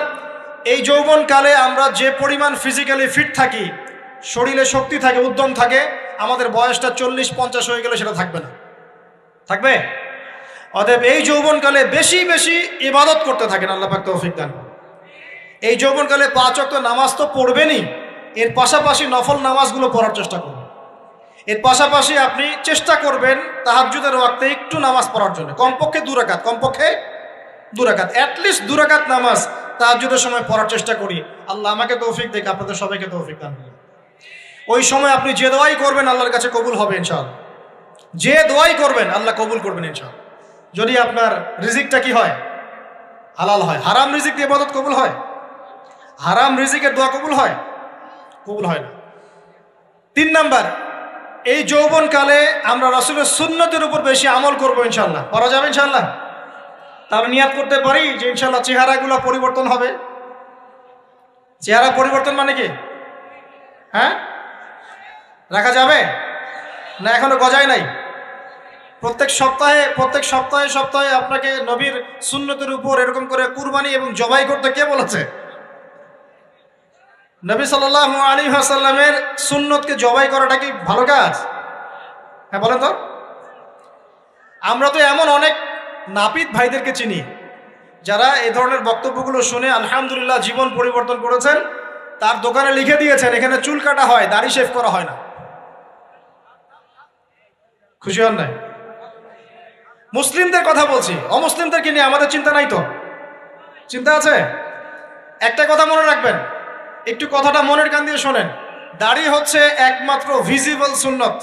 এই যৌবনকালে আমরা যে পরিমাণ ফিজিক্যালি ফিট থাকি, শরীরে শক্তি থাকে, উদ্যম থাকে, আমাদের বয়সটা 40-50 হয়ে গেলে সেটা থাকবে না। থাকবে? অতএব এই যৌবনকালে বেশি বেশি ইবাদত করতে থাকেন। আল্লাহ পাক তৌফিক দান করুন। এই যৌবনকালে 5 ওয়াক্ত নামাজ তো পড়বেনই, এর পাশাপাশি নফল নামাজগুলো পড়ার চেষ্টা করুন। এর পাশাপাশি আপনি চেষ্টা করবেন তাহাজ্জুদের ওয়াক্তে একটু নামাজ পড়ার জন্য, কমপক্ষে 2 রাকাত, কমপক্ষে 2 রাকাত, অ্যাটলিস্ট 2 রাকাত নামাজ তাহাজ্জুদের সময় পড়ার চেষ্টা করি। আল্লাহ আমাকে তৌফিক দেখ, আপনাদের সবাইকে তৌফিক দান করুন। ওই সময় আপনি যে দোয়াই করবেন আল্লাহর কাছে কবুল হবে ইনশাআল্লাহ। যে দোয়াই করবেন আল্লাহ কবুল করবেন ইনশাআল্লাহ। যদি আপনার রিজিকটা কি হয়? হালাল হয়। হারাম রিজিক দিয়ে ইবাদত কবুল হয়? হারাম রিজিকের দোয়া কবুল হয়? কবুল হয় না। 3 নাম্বার, এই যৌবনকালে আমরা রাসূলের সুন্নতের উপর বেশি আমল করবো ইনশাআল্লাহ। করা যাবে ইনশাআল্লাহ? তাহলে নিয়াত করতে পারি যে ইনশাআল্লাহ চেহারাগুলো পরিবর্তন হবে। চেহারা পরিবর্তন মানে কি? হ্যাঁ, রাখা যাবে না? এখনো গজায় নাই। প্রত্যেক সপ্তাহে আপনাকে নবীর সুন্নতের উপর এরকম করে কুরবানি এবং জবাই করতে কে বলেছে? নবী সাল্লাল্লাহু আলাইহি ওয়াসাল্লামের সুন্নতকে জবাই করাটা কি ভালো কাজ? হ্যাঁ বলেন তো। আমরা তো এমন অনেক নাপিত ভাইদেরকে চিনি যারা এই ধরনের বক্তব্যগুলো শুনে আলহামদুলিল্লাহ জীবন পরিবর্তন করেছেন। তার দোকানে লিখে দিয়েছেন এখানে চুল কাটা হয়, দাড়ি শেভ করা হয় না। খুশি হন নাই? মুসলিমদের কথা বলছি, অমুসলিমদেরকে নিয়ে আমাদের চিন্তা নাই তো? চিন্তা আছে। একটা কথা মনে রাখবেন, একটু কথাটা মনের কান দিয়ে শোনেন। দাড়ি হচ্ছে একমাত্র ভিজিবল সুন্নত।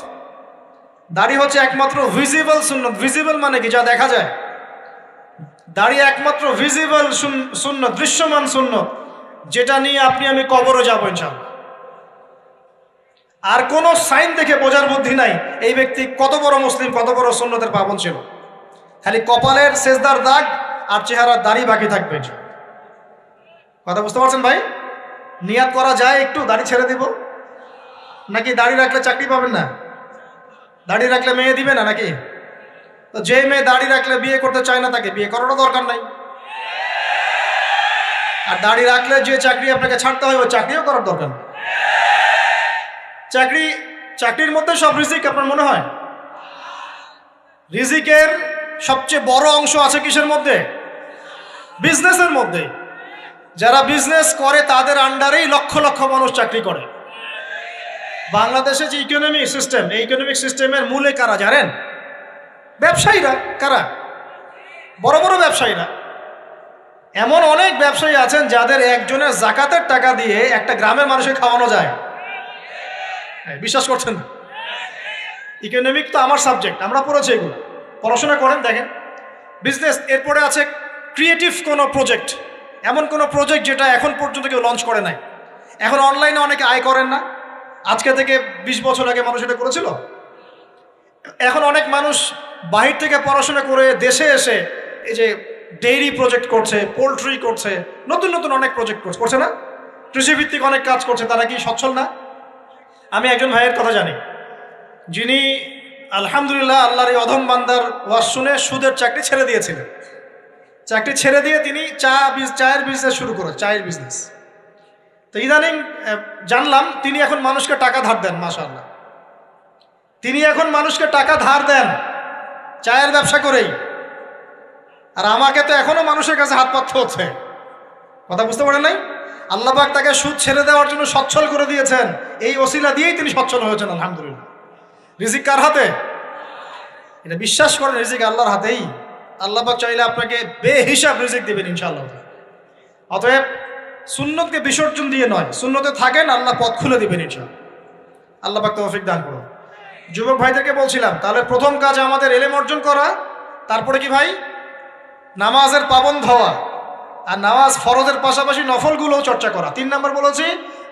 দাড়ি হচ্ছে একমাত্র ভিজিবল সুন্নত। ভিজিবল মানে কি? যা দেখা যায়। দাড়ি একমাত্র ভিজিবল সুন্নত, দৃশ্যমান সুন্নত, যেটা নিয়ে আপনি আমি কবরে যাবো ইনশাআল্লাহ। আর কোনো সাইন দেখে বোঝার বুদ্ধি নাই এই ব্যক্তি কত বড় মুসলিম, কত বড় সুন্নতের পাবন ছিল। খালি কপালের সেজদার দাগ আর চেহারার দাড়ি বাকি থাকবে। কথা বুঝতে পারছেন ভাই? নিয়াত করা যায় একটু দাড়ি ছেড়ে দিব, নাকি দাড়ি রাখলে চাকরি পাবেন না? দাড়ি রাখলে মেয়ে দিবে না নাকি? তো যে মেয়ে দাড়ি রাখলে বিয়ে করতে চায় না তাকে বিয়ে করারও দরকার নাই। আর দাড়ি রাখলে যে চাকরি আপনাকে ছাড়তে হয় ওই চাকরিও করার দরকার নেই। চাকরির মধ্যে সব রিজিক আপনার মনে হয়? রিজিকের সবচেয়ে বড় অংশ আছে কিসের মধ্যে? বিজনেসের মধ্যে। যারা বিজনেস করে তাদের আন্ডারেই লক্ষ লক্ষ মানুষ চাকরি করে। বাংলাদেশে যে ইকোনমিক সিস্টেম, এই ইকোনমিক সিস্টেমের মূলে কারা জানেন? ব্যবসায়ীরা। কারা? বড় বড় ব্যবসায়ীরা। এমন অনেক ব্যবসায়ী আছেন যাদের একজনের জাকাতের টাকা দিয়ে একটা গ্রামের মানুষকে খাওয়ানো যায়। বিশ্বাস করছেন না? ইকোনমিক তো আমার সাবজেক্ট, আমরা পড়েছি এগুলো, পড়াশোনা করেন, দেখেন। বিজনেস, এরপরে আছে ক্রিয়েটিভ কোনো প্রজেক্ট, এমন কোনো প্রজেক্ট যেটা এখন পর্যন্ত কেউ লঞ্চ করে নাই। এখন অনলাইনে অনেকে আয় করেন না, আজকে থেকে 20 বছর আগে মানুষ এটা করেছিল। এখন অনেক মানুষ বাহির থেকে পড়াশোনা করে দেশে এসে এই যে ডেইরি প্রজেক্ট করছে, পোলট্রি করছে, নতুন নতুন অনেক প্রজেক্ট করছে না? কৃষিভিত্তিক অনেক কাজ করছে। তারা কি সচ্ছল না? আমি একজন ভাইয়ের কথা জানি, যিনি আলহামদুলিল্লাহ আল্লাহর এই অধম বান্দার ওয়াজ শুনে সুদের চাকরি ছেড়ে দিয়েছিলেন। চাকরি ছেড়ে দিয়ে তিনি চায়ের বিজনেস শুরু করেন, চায়ের বিজনেস। তো ইদানিং জানলাম তিনি এখন মানুষকে টাকা ধার দেন। মাশাআল্লাহ, তিনি এখন মানুষকে টাকা ধার দেন চায়ের ব্যবসা করেই। আর আমাকে তো এখনো মানুষের কাছে হাত পাততে হচ্ছে। কথা বুঝতে পারেন নাই? আল্লাহ পাক তাকে সুদ ছেড়ে দেওয়ার জন্য সচ্ছল করে দিয়েছেন। এই ওসিলা দিয়েই তিনি সচ্ছল হয়েছেন আলহামদুলিল্লাহ। রিজিক কার হাতে? এটা বিশ্বাস করেন, রিজিক আল্লাহর হাতেই। আল্লাহ পাক চাইলে আপনাকে বেহিসাব রিজিক দিবেন ইনশাআল্লাহ। অতএব সুন্নতকে বিসর্জন দিয়ে নয়, সুন্নতে থাকেন, আল্লাহ পথ খুলে দিবেন ইনশাআল্লাহ। আল্লাহ পাক তৌফিক দান করুন। যুবক ভাইদেরকে বলছিলাম, তাহলে প্রথম কাজ আমাদের ইলম অর্জন করা, তারপরে কি ভাই? নামাজের পাবন্দ হওয়া, আর নামাজ ফরজের পাশাপাশি নফলগুলোও চর্চা করা। 3 নম্বর বলেছি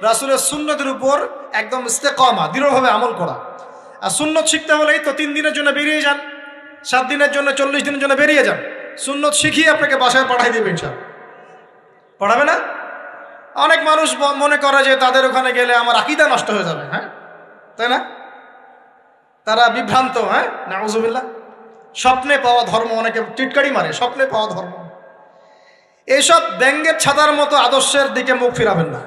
রাসূলের সুন্নতের উপর একদম ইস্তেকামা, দৃঢ়ভাবে আমল করা। আর সুন্নত শিখতে হলেই তো 3 দিনের জন্য বেরিয়ে যান, 7 দিনের জন্য, 40 দিনের জন্য বেরিয়ে যান। সুন্নত শিখিয়ে আপনাকে বাসায় পাঠাই দেবে ইনশাআল্লাহ। পড়াবে না? অনেক মানুষ মনে করে যে তাদের ওখানে গেলে আমার আকীদা নষ্ট হয়ে যাবে। হ্যাঁ, তাই না? তারা বিভ্রান্ত। হ্যাঁ, নাউজুবিল্লাহ। স্বপ্নে পাওয়া ধর্ম, অনেকে টিটকারি মারে, স্বপ্নে পাওয়া ধর্ম। এইসব ব্যঙ্গের ছাতার মতো আদর্শের দিকে মুখ ফিরাবেন না।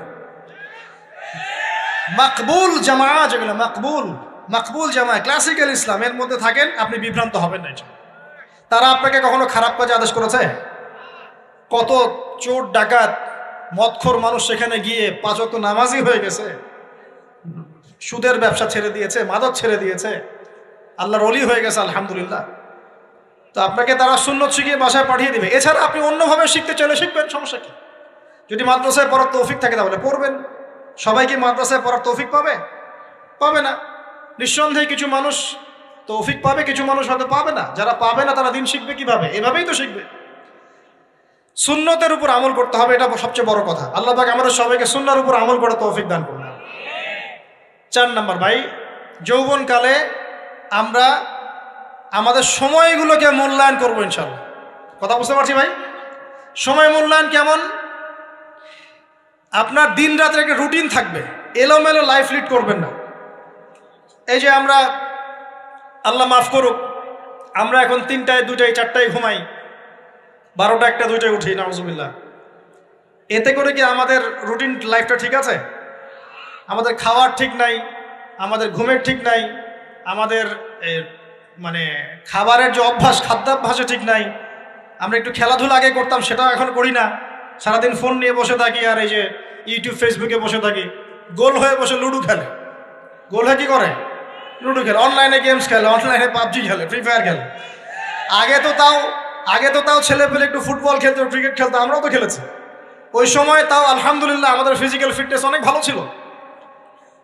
মাকবুল জামা, যেগুলো মাকবুল জামা, ক্লাসিক্যাল ইসলামের মধ্যে থাকেন, আপনি বিভ্রান্ত হবেন না। তারা আপনাকে কখনো খারাপ কাজে আদেশ করেছে? কত চোর ডাকাত মদখোর মানুষ সেখানে গিয়ে 5 ওয়াক্ত নামাজি হয়ে গেছে, সুদের ব্যবসা ছেড়ে দিয়েছে, মাদক ছেড়ে দিয়েছে, আল্লাহর ওলি হয়ে গেছে আলহামদুলিল্লাহ। তো আপনাকে তারা সুন্নত শিখিয়ে বাসায় পাঠিয়ে দিবে। এছাড়া আপনি অন্যভাবে শিখতে চাইলে শিখবেন, সমস্যা কি? যদি মাদ্রাসায় পড়ার তৌফিক থাকে তাহলে পড়বেন। সবাই কি মাদ্রাসায় পড়ার তৌফিক পাবে? পাবে না। নিঃসন্দেহে কিছু মানুষ তৌফিক পাবে, কিছু মানুষ হয়তো পাবে না। যারা পাবে না তারা দিন শিখবে কিভাবে? এভাবেই তো শিখবে। সুন্নতের উপর আমল করতে হবে, এটা সবচেয়ে বড় কথা। আল্লাহ পাক আমাদের সবাইকে সুন্নাহর উপর আমল করে তৌফিক দান করুন। 4 নম্বর ভাই, যৌবনকালে আমরা আমাদের সময়গুলোকে মূল্যায়ন করবো ইনশাআল্লাহ। কথা বুঝতে পারছি ভাই? সময় মূল্যায়ন কেমন? আপনার দিন রাতের একটা রুটিন থাকবে, এলোমেলো লাইফ লিড করবেন না। এই যে আমরা, আল্লাহ মাফ করুক, আমরা এখন 3টায় 2টায় 4টায় ঘুমাই, 12টা 1টা 2টায় উঠি, নাউজুবিল্লাহ। এতে করে কি আমাদের রুটিন লাইফটা ঠিক আছে? আমাদের খাওয়ার ঠিক নাই, আমাদের ঘুমের ঠিক নাই, আমাদের মানে খাবারের যে অভ্যাস, খাদ্যাভ্যাসে ঠিক নাই। আমরা একটু খেলাধুলা আগে করতাম, সেটাও এখন করি না। সারাদিন ফোন নিয়ে বসে থাকি, আর এই যে ইউটিউব ফেসবুকে বসে থাকি। গোল হয়ে বসে লুডো খেলে। গোল হয়ে কি করে? লুডো খেলে, অনলাইনে গেমস খেলে, অনলাইনে পাবজি খেলে, ফ্রি ফায়ার খেলে। আগে তো তাও ছেলে পেলে একটু ফুটবল খেলতো, ক্রিকেট খেলতো, আমরাও তো খেলেছি। ওই সময় তাও আলহামদুলিল্লাহ আমাদের ফিজিক্যাল ফিটনেস অনেক ভালো ছিল।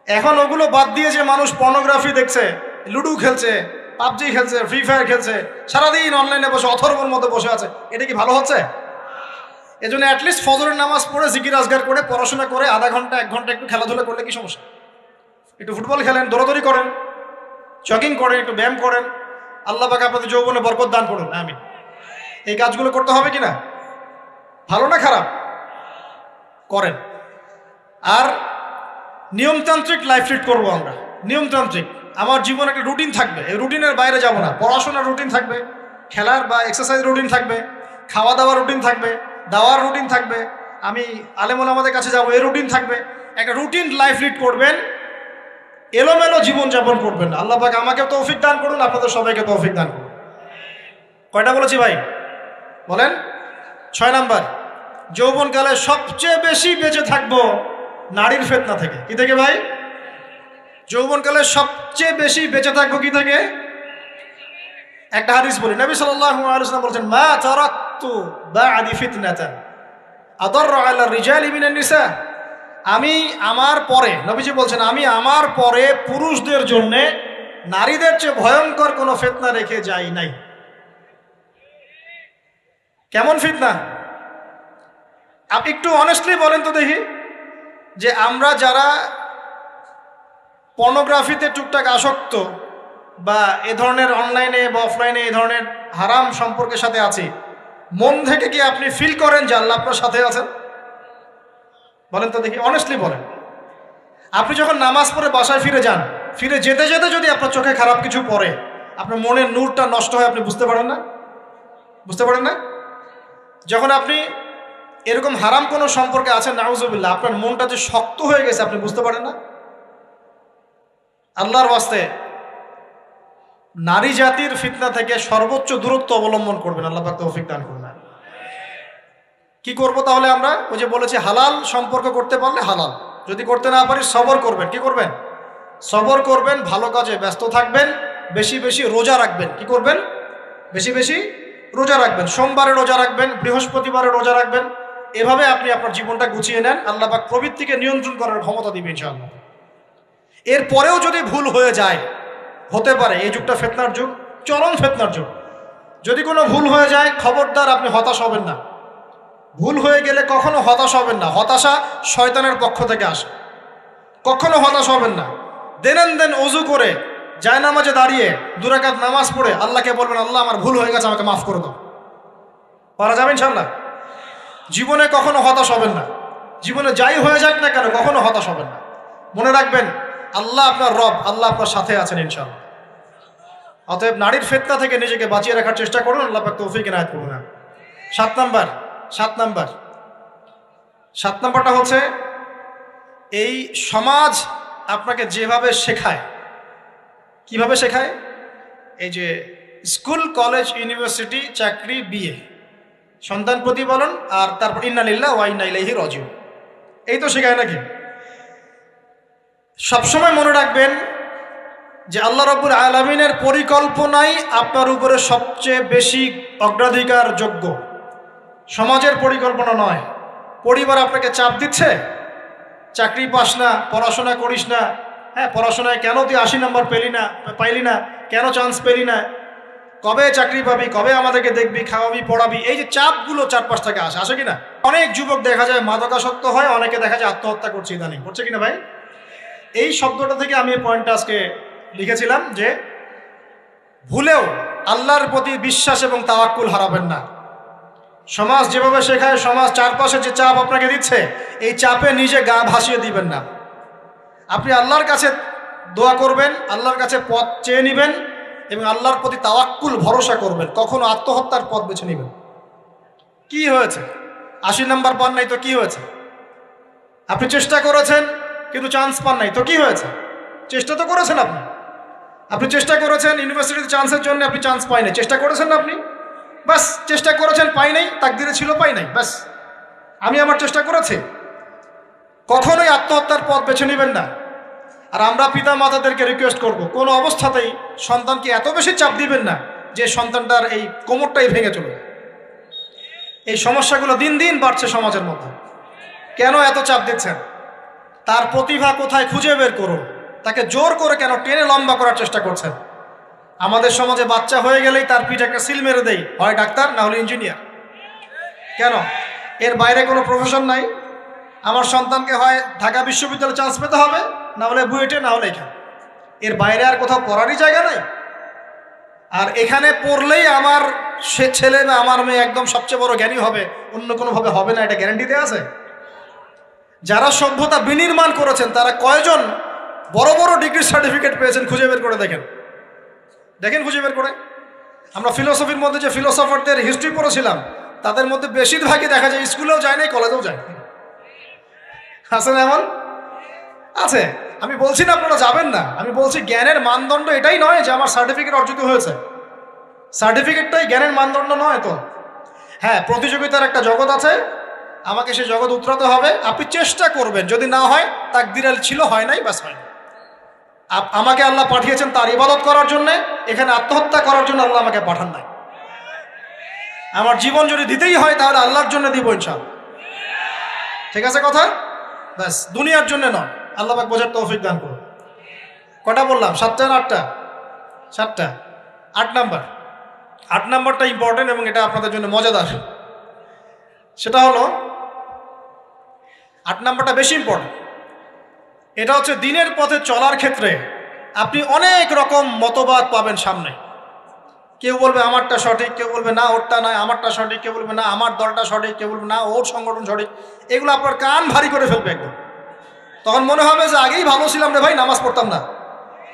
এখন ওগুলো বাদ দিয়ে যে মানুষ পর্নোগ্রাফি দেখছে, লুডো খেলছে, পাবজি খেলছে, ফ্রি ফায়ার খেলছে, সারাদিন অনলাইনে বসে অথর্বর মতো বসে আছে, এটা কি ভালো হচ্ছে? এজন্য অ্যাটলিস্ট ফজরের নামাজ পড়ে জিকির আজগার করে পড়াশোনা করে আধা ঘন্টা 1 ঘন্টা একটু খেলাধুলা করলে কি সমস্যা? একটু ফুটবল খেলেন, দৌড়াদৌড়ি করেন, জগিং করেন, একটু ব্যায়াম করেন। আল্লাহ পাক আপনাদের যৌবনে বরকত দান করুন, আমিন। এই কাজগুলো করতে হবে কিনা? ভালো না খারাপ? করেন। আর নিয়মতান্ত্রিক লাইফ লিড করবো আমরা। নিয়মতান্ত্রিক, আমার জীবনে একটা রুটিন থাকবে, এই রুটিনের বাইরে যাব না। পড়াশোনার রুটিন থাকবে, খেলার বা এক্সারসাইজ রুটিন থাকবে, খাওয়া দাওয়ার রুটিন থাকবে, দাওয়ার রুটিন থাকবে, আমি আলেম ওলামাদের কাছে যাবো, এই রুটিন থাকবে। একটা রুটিন লাইফ লিড করবেন, এলোমেলো জীবনযাপন করবেন না। আল্লাহ পাক আমাকেও তৌফিক দান করুন, আপনাদের সবাইকে তৌফিক দান করুন। কয়টা বলেছি ভাই বলেন? 6 নাম্বার, যৌবনকালে সবচেয়ে বেশি বেঁচে থাকবো নারীর ফিতনা থেকে। কি থেকে ভাই? যৌবনকালে সবচেয়ে বেশি বেঁচে থাকবো কি থেকে? একটা হাদিস বলি, নবী সাল্লাল্লাহু আলাইহি ওয়াসাল্লাম বলেছেন, মা তারাকতু বা'দি ফিতনাতান আদাররু আলা রিজালি মিনান নিসা। আমি আমার পরে, নবীজি বলছেন, আমি আমার পরে পুরুষদের জন্য নারীদের চেয়ে ভয়ঙ্কর কোনো ফিতনা রেখে যাই নাই। কেমন ফিতনা? আপনি একটু অনেস্টলি বলেন তো দেখি, যে আমরা যারা পর্নোগ্রাফিতে টুকটাক আসক্ত বা এ ধরনের অনলাইনে বা অফলাইনে এ ধরনের হারাম সম্পর্কের সাথে আছি, মন থেকে কি আপনি ফিল করেন যে আল্লাহ আপনার সাথে আছেন? বলেন তো দেখি, অনেস্টলি বলেন। আপনি যখন নামাজ পড়ে বাসায় ফিরে যান, ফিরে যেতে যেতে যদি আপনার চোখে খারাপ কিছু পড়ে, আপনার মনের নূরটা নষ্ট হয়, আপনি বুঝতে পারেন না? বুঝতে পারেন না? যখন আপনি এরকম হারাম কোনো সম্পর্কে আছেন, নাউজুবিল্লাহ, আপনার মনটা যে শক্ত হয়ে গেছে, আপনি বুঝতে পারেন না? আল্লাহর ওয়াস্তে নারী জাতির ফিতনা থেকে সর্বোচ্চ দূরত্ব অবলম্বন করবেন। আল্লাহ পাক তৌফিক দান করুন। কি করব তাহলে আমরা? ওই যে বলেছি, হালাল সম্পর্ক করতে পারলে হালাল, যদি করতে না পারি সবর করবেন। কি করবেন? সবর করবেন, ভালো কাজে ব্যস্ত থাকবেন, বেশি বেশি রোজা রাখবেন। কি করবেন? বেশি বেশি রোজা রাখবেন। সোমবারে রোজা রাখবেন, বৃহস্পতিবারে রোজা রাখবেন। এভাবে আপনি আপনার জীবনটা গুছিয়ে নেন, আল্লাহ পাক প্রবৃত্তিকে নিয়ন্ত্রণ করার ক্ষমতা দিবেন ইনশাআল্লাহ। এরপরেও যদি ভুল হয়ে যায়, হতে পারে এই যুগটা ফিতনার যুগ, চরম ফিতনার যুগ। যদি কোনো ভুল হয়ে যায়, খবরদার আপনি হতাশ হবেন না। ভুল হয়ে গেলে কখনো হতাশ হবেন না। হতাশা শয়তানের পক্ষ থেকে আসে, কখনো হতাশ হবেন না। দেন ওযু করে জায়নামাজে দাঁড়িয়ে 2 রাকাত নামাজ পড়ে আল্লাহকে বলবেন, আল্লাহ আমার ভুল হয়ে গেছে, আমাকে মাফ করে দাও। পারা যাবে ইনশাআল্লাহ। জীবনে কখনো হতাশ হবেন না। জীবনে যাই হয়ে যাক না কেন, কখনো হতাশ হবেন না। মনে রাখবেন, আল্লাহ আপনার রব, আল্লাহ আপনার সাথে আছেন ইনশাআল্লাহ। অতএব নারীর ফিতনা থেকে নিজেকে বাঁচিয়ে রাখার চেষ্টা করুন, আল্লাহ পাক তৌফিক ইনায়াত করুন। 7 নাম্বারটা হচ্ছে, এই সমাজ আপনাকে যেভাবে শেখায়, কিভাবে শেখায়? এই যে স্কুল, কলেজ, ইউনিভার্সিটি, চাকরি, বিয়ে, সন্তান প্রতিপালন, আর তারপর ইন্না লিল্লাহি ওয়া ইন্না ইলাইহি রাজিউন, এই তো শেখায় নাকি? সবসময় মনে রাখবেন যে আল্লাহ রাব্বুল আলামিনের পরিকল্পনাই আপনার উপরে সবচেয়ে বেশি অগ্রাধিকার যোগ্য, সমাজের পরিকল্পনা নয়। পরিবার আপনাকে চাপ দিচ্ছে, চাকরি পাস না, পড়াশোনা করিস না, হ্যাঁ পড়াশোনায় কেন তুই 80 নাম্বার পাইলি না, কেন চান্স পেলি না, কবে চাকরি পাবি, কবে আমাদেরকে দেখবি, খাওয়াবি, পড়াবি, এই যে চাপগুলো চারপাশ থেকে আসে কিনা? অনেক যুবক দেখা যায় মাদকাসক্ত হয়, অনেকে দেখা যায় আত্মহত্যা করছে ইদানিং, করছে কিনা ভাই? এই শব্দটা থেকে আমি এই পয়েন্টটা আজকে লিখেছিলাম যে ভুলেও আল্লাহর প্রতি বিশ্বাস এবং তাওয়াক্কুল হারাবেন না। সমাজ যেভাবে শেখায়, সমাজ চারপাশে যে চাপ আপনাকে দিচ্ছে, এই চাপে নিজে গা ভাসিয়ে দিবেন না। আপনি আল্লাহর কাছে দোয়া করবেন, আল্লাহর কাছে পথ চেয়ে নেবেন এবং আল্লাহর প্রতি তাওয়াক্কুল ভরসা করবেন। কখনো আত্মহত্যার পথ বেছে নেবেন। কি হয়েছে? 80 নাম্বার পান নাই তো কি হয়েছে? আপনি চেষ্টা করেছেন কিন্তু চান্স পান নাই তো কি হয়েছে? চেষ্টা তো করেছেন আপনি চেষ্টা করেছেন ইউনিভার্সিটিতে চান্সের জন্য, আপনি চান্স পাই নাই, চেষ্টা করেছেন না আপনি? বাস, চেষ্টা করেছেন, পাই নাই, তাকদিরে ছিল পাই নাই, বাস। আমি আমার চেষ্টা করেছি। কখনোই আত্মহত্যার পথ বেছে নেবেন না। আর আমরা পিতা মাতাদেরকে রিকোয়েস্ট করব, কোনো অবস্থাতেই সন্তানকে এত বেশি চাপ দিবেন না যে সন্তানটার এই কোমরটাই ভেঙে চলবে। এই সমস্যাগুলো দিন দিন বাড়ছে সমাজের মধ্যে। কেন এত চাপ দিচ্ছেন? তার প্রতিভা কোথায় খুঁজে বের করুন। তাকে জোর করে কেন টেনে লম্বা করার চেষ্টা করছেন? আমাদের সমাজে বাচ্চা হয়ে গেলেই তার পিঠে একটা সিল মেরে দেই, হয় ডাক্তার না হলে ইঞ্জিনিয়ার। কেন? এর বাইরে কোনো প্রফেশন নাই। আমার সন্তানকে হয় ঢাকা বিশ্ববিদ্যালয়ে চান্স পেতে হবে, না হলে বুয়েটে, না হলে এখানে। এর বাইরে আর কোথাও পড়ারই জায়গা নাই। আর এখানে পড়লেই আমার সে ছেলে বা আমার মেয়ে একদম সবচেয়ে বড় জ্ঞানী হবে, অন্য কোনোভাবে হবে না, এটা গ্যারান্টি দেওয়া আছে? যারা সভ্যতা বিনির্মাণ করেছেন তারা কয়জন বড় বড় ডিগ্রি সার্টিফিকেট পেয়েছেন খুঁজে বের করে দেখেন, খুঁজে বের করে। আমরা ফিলোসফির মধ্যে যে ফিলোসফারদের হিস্ট্রি পড়েছিলাম, তাদের মধ্যে বেশিরভাগই দেখা যায় স্কুলেও যায় নাই, কলেজেও যায়। আছে না? এমন আছে। আমি বলছি না আপনারা যাবেন না, আমি বলছি জ্ঞানের মানদণ্ড এটাই নয় যে আমার সার্টিফিকেট অর্জিত হয়েছে, সার্টিফিকেটটাই জ্ঞানের মানদণ্ড নয় তো। হ্যাঁ, প্রতিযোগিতার একটা জগৎ আছে, আমাকে সেই জগৎ উতরাতে হবে। আপনি চেষ্টা করবেন, যদি না হয় তাকদীরে ছিল, হয় নাই, ব্যাস হয় না। আমাকে আল্লাহ পাঠিয়েছেন তার ইবাদত করার জন্যে, এখানে আত্মহত্যা করার জন্য আল্লাহ আমাকে পাঠান নাই। আমার জীবন যদি দিতেই হয় তাহলে আল্লাহর জন্য দিব ইনশাআল্লাহ। ঠিক আছে কথা? ব্যাস, দুনিয়ার জন্য নয়। আল্লাহ পাক বোঝার তৌফিক দান করুন। কটা বললাম? 7টা না 8টা? 7টা। 8 নাম্বারটা ইম্পর্টেন্ট এবং এটা আপনাদের জন্য মজাদার। সেটা হলো 8 নাম্বারটা বেশি ইম্পর্টেন্ট। এটা হচ্ছে দিনের পথে চলার ক্ষেত্রে আপনি অনেক রকম মতবাদ পাবেন সামনে। কেউ বলবে আমারটা সঠিক, কেউ বলবে না ওরটা নয়, আমারটা সঠিক, কেউ বলবে না আমার দলটা সঠিক, কেউ বলবে না ওর সংগঠন সঠিক। এগুলো আপনার কান ভারী করে ফেলবে একদম। তখন মনে হবে যে আগেই ভালো ছিলাম রে ভাই, নামাজ পড়তাম না।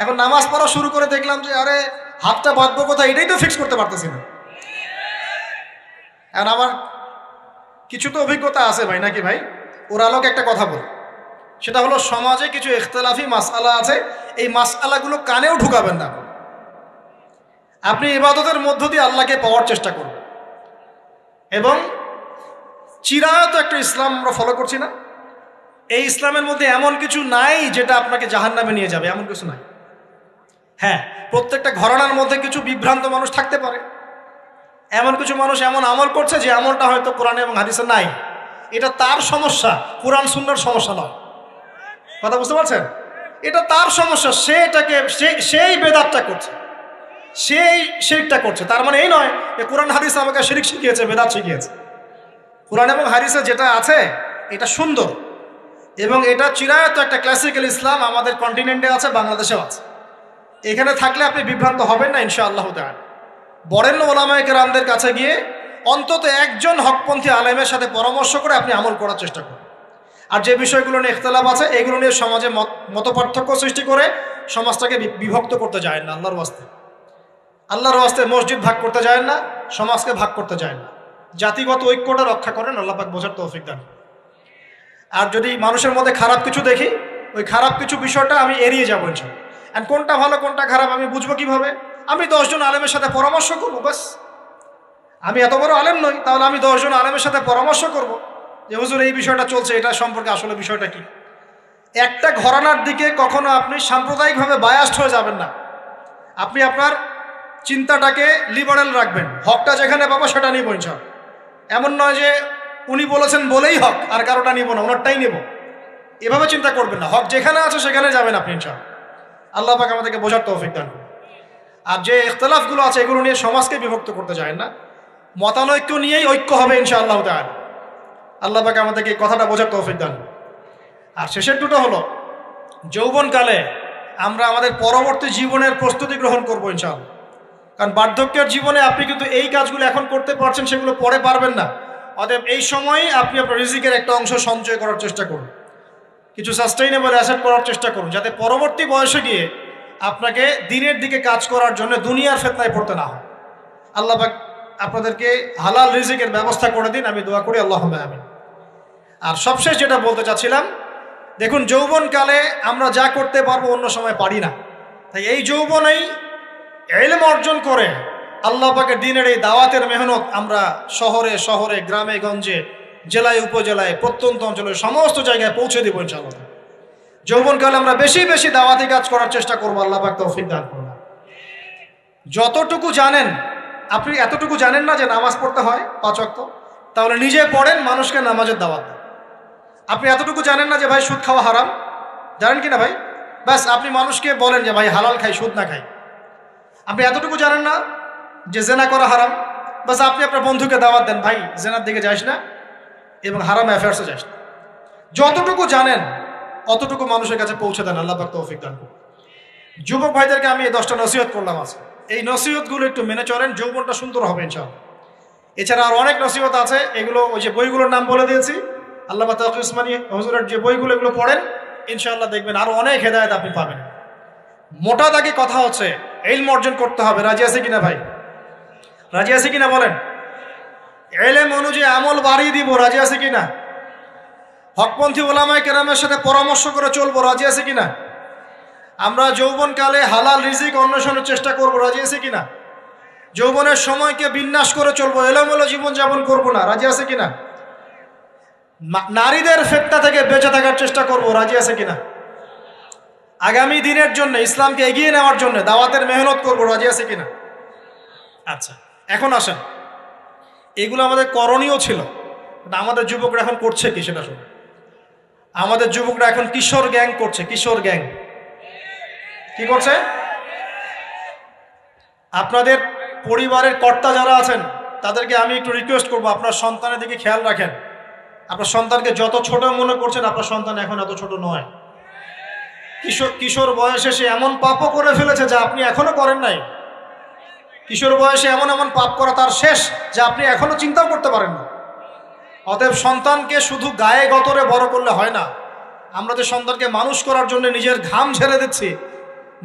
এখন নামাজ পড়া শুরু করে দেখলাম যে আরে হাতটা বাঁধবো কোথায়, এটাই তো ফিক্স করতে পারতেছি না। এখন আমার কিছু তো অভিজ্ঞতা আছে ভাই, নাকি ভাই? ওর আলোকে একটা কথা বল, সেটা হলো সমাজে কিছু ইখতিলাফি মাসআলা আছে, এই মাসআলাগুলো কানেও ঢুকাবেন না। আপনি ইবাদতের মধ্য দিয়ে আল্লাহকে পাওয়ার চেষ্টা করুন। এবং চিরায়ত একটা ইসলাম আমরা ফলো করছি না, এই ইসলামের মধ্যে এমন কিছু নাই যেটা আপনাকে জাহান্নামে নিয়ে যাবে, এমন কিছু নাই। হ্যাঁ, প্রত্যেকটা ঘরানার মধ্যে কিছু বিভ্রান্ত মানুষ থাকতে পারে, এমন কিছু মানুষ এমন আমল করছে যে আমলটা হয়তো কোরআনে এবং হাদিসে নাই। এটা তার সমস্যা, কোরআন সুন্নাহর সমস্যা নয়। কথা বুঝতে পারছেন? এটা তার সমস্যা, সে এটাকে সেই বেদাতটা করছে, সেই শিরকটা করছে। তার মানে এই নয় যে কোরআন হাদিস আমাকে শিরক শিখিয়েছে, বেদাত শিখিয়েছে। কোরআন এবং হাদিসে যেটা আছে এটা সুন্দর এবং এটা চিরায়ত একটা ক্লাসিক্যাল ইসলাম আমাদের কন্টিনেন্টে আছে, বাংলাদেশেও আছে। এখানে থাকলে আপনি বিভ্রান্ত হবেন না ইনশাআল্লাহ তাআলা। বরেণ্য ওলামায়ে কেরামদের কাছে গিয়ে অন্তত একজন হকপন্থী আলেমের সাথে পরামর্শ করে আপনি আমল করার চেষ্টা করুন। আর যে বিষয়গুলো নিয়ে ইখতিলাফ আছে এগুলো নিয়ে সমাজে মতপার্থক্য সৃষ্টি করে সমাজটাকে বিভক্ত করতে যায় না। আল্লাহর ওয়াস্তে মসজিদ ভাগ করতে যায় না, সমাজকে ভাগ করতে যায় না। জাতিগত ঐক্যটা রক্ষা করেন, আল্লাহ পাক বোঝার তৌফিক দান। আর যদি মানুষের মধ্যে খারাপ কিছু দেখি, ওই খারাপ কিছু বিষয়টা আমি এড়িয়ে যাবো ইনশাআল্লাহ। আর কোনটা ভালো কোনটা খারাপ আমি বুঝবো কিভাবে? আমি 10 জন আলেমের সাথে পরামর্শ করবো, বাস। আমি এত বড় আলেম নই, তাহলে আমি 10 জন আলেমের সাথে পরামর্শ করব যে হুজুর এই বিষয়টা চলছে, এটা সম্পর্কে আসলে বিষয়টা কি। একটা ঘরানার দিকে কখনো আপনি সাম্প্রদায়িকভাবে বায়াসড হয়ে যাবেন না। আপনি আপনার চিন্তাটাকে লিবারেল রাখবেন, হকটা যেখানে পাবো সেটা নিব ইনশাআল্লাহ। এমন নয় যে উনি বলেছেন বলেই হক আর কারোটা নিব না, ওনারটাই নেব, এভাবে চিন্তা করবেন না। হক যেখানে আছে সেখানে যাবেন আপনি ইনশাআল্লাহ। আল্লাহ পাক আমাদেরকে বোঝার তৌফিক দান করুন। আর যে ইখতিলাফগুলো আছে এগুলো নিয়ে সমাজকে বিভক্ত করতে যায় না, মতানৈক্য নিয়েই ঐক্য হবে ইনশাআল্লাহ তাআলা। আল্লাহ পাক আমাদেরকে এই কথাটা বোঝার তৌফিক দান। আর শেষের দুটো হলো যৌবনকালে আমরা আমাদের পরবর্তী জীবনের প্রস্তুতি গ্রহণ করবো ইনশাআল্লাহ। কারণ বার্ধক্যের জীবনে আপনি কিন্তু এই কাজগুলো এখন করতে পারছেন, সেগুলো পরে পারবেন না। অতএব এই সময়ই আপনি আপনার রিজিকের একটা অংশ সঞ্চয় করার চেষ্টা করুন, কিছু সাস্টেইনেবল অ্যাসেট করার চেষ্টা করুন, যাতে পরবর্তী বয়সে গিয়ে আপনাকে দিনের দিকে কাজ করার জন্য দুনিয়ার ফিতনায় পড়তে না হয়। আল্লাহ পাক আপনাদেরকে হালাল রিজিকের ব্যবস্থা করে দিন, আমি দোয়া করি আল্লাহুম্মা আমিন। আর সবশেষ যেটা বলতে চাচ্ছিলাম, দেখুন যৌবনকালে আমরা যা করতে পারবো অন্য সময় পারি না। তাই এই যৌবনেই ইলম অর্জন করে আল্লাহ পাকের দ্বীনের এই দাওয়াতের মেহনত আমরা শহরে শহরে, গ্রামে গঞ্জে, জেলায় উপজেলায়, প্রত্যন্ত অঞ্চলে সমস্ত জায়গায় পৌঁছে দেবো ইনশাআল্লাহ। যৌবনকালে আমরা বেশি বেশি দাওয়াতি কাজ করার চেষ্টা করবো, আল্লাহ পাক তৌফিক দান করুন। যতটুকু জানেন, আপনি এতটুকু জানেন না যে নামাজ পড়তে হয় 5 ওয়াক্ত, তাহলে নিজে পড়েন, মানুষকে নামাজের দাওয়াত দেন। আপনি এতটুকু জানেন না যে ভাই সুদ খাওয়া হারাম, জানেন কি না ভাই? ব্যাস আপনি মানুষকে বলেন যে ভাই হালাল খাই, সুদ না খাই। আপনি এতটুকু জানেন না যে জেনা করা হারাম, বাস আপনি আপনার বন্ধুকে দাওয়াত দেন, ভাই জেনার দিকে যাইস না এবং হারাম অ্যাফেয়ার্সে যাইস না। যতটুকু জানেন অতটুকু মানুষের কাছে পৌঁছে দেন, আল্লাহ পাক তৌফিক দান করুন। যুবক ভাইদেরকে আমি এই 10টা নসিহত করলাম আছে, এই নসিহতগুলো একটু মেনে চলেন, যৌবনটা সুন্দর হবে ইনশাআল্লাহ। এছাড়া আর অনেক নসিহত আছে, এগুলো ওই যে বইগুলোর নাম বলে দিয়েছি, আল্লামা তাকি উসমানী হুজুরের যে বইগুলো, এগুলো পড়েন, ইনশাআল্লাহ দেখবেন আরো অনেক হেদায়েত আপনি পাবেন। মোটা দাগে কথা হচ্ছে ইলম অর্জন করতে হবে। রাজি আছে কিনা ভাই? রাজি আছে কিনা বলেন? ইলম অনুযায়ী আমল বাড়িয়ে দিব, রাজি আছে কিনা? হকপন্থী ওলামায়ে কেরামের সাথে পরামর্শ করে চলবো, রাজি আছে কিনা? আমরা যৌবনকালে হালাল রিজিক অন্বেষণের চেষ্টা করব, রাজি আছে কিনা? যৌবনের সময়কে বিন্যাস করে চলবো, এলোমেলো জীবনযাপন করব না, রাজি আছে কিনা? নারীদের ফেতনা থেকে বেঁচে থাকার চেষ্টা করব, রাজি আছে কিনা? আগামী দিনের জন্য, ইসলামকে এগিয়ে নেওয়ার জন্য দাওয়াতের মেহনত করব, রাজি আছে কিনা? আচ্ছা, এখন আসেন, এগুলো আমাদের করণীয় ছিল, আমাদের যুবকরা এখন করছে কি সেটা শুনুন। আমাদের যুবকরা এখন কিশোর গ্যাং করছে। কিশোর গ্যাং কি করছে? আপনাদের পরিবারের কর্তা যারা আছেন তাদেরকে আমি একটু রিকোয়েস্ট করবো, আপনার সন্তানের দিকে খেয়াল রাখেন। আপনার সন্তানকে যত ছোট মনে করছেন, আপনার সন্তান এখন এত ছোট নয়। কিশোর বয়সে সে এমন পাপও করে ফেলেছে যা আপনি এখনো করেন নাই। কিশোর বয়সে এমন এমন পাপ করা তার শেষ যা আপনি এখনো চিন্তাও করতে পারেন না। অতএব সন্তানকে শুধু গায়ে গতরে বড় করলে হয় না। আমরা যে সন্তানকে মানুষ করার জন্য নিজের ঘাম ঝেড়ে দিচ্ছি,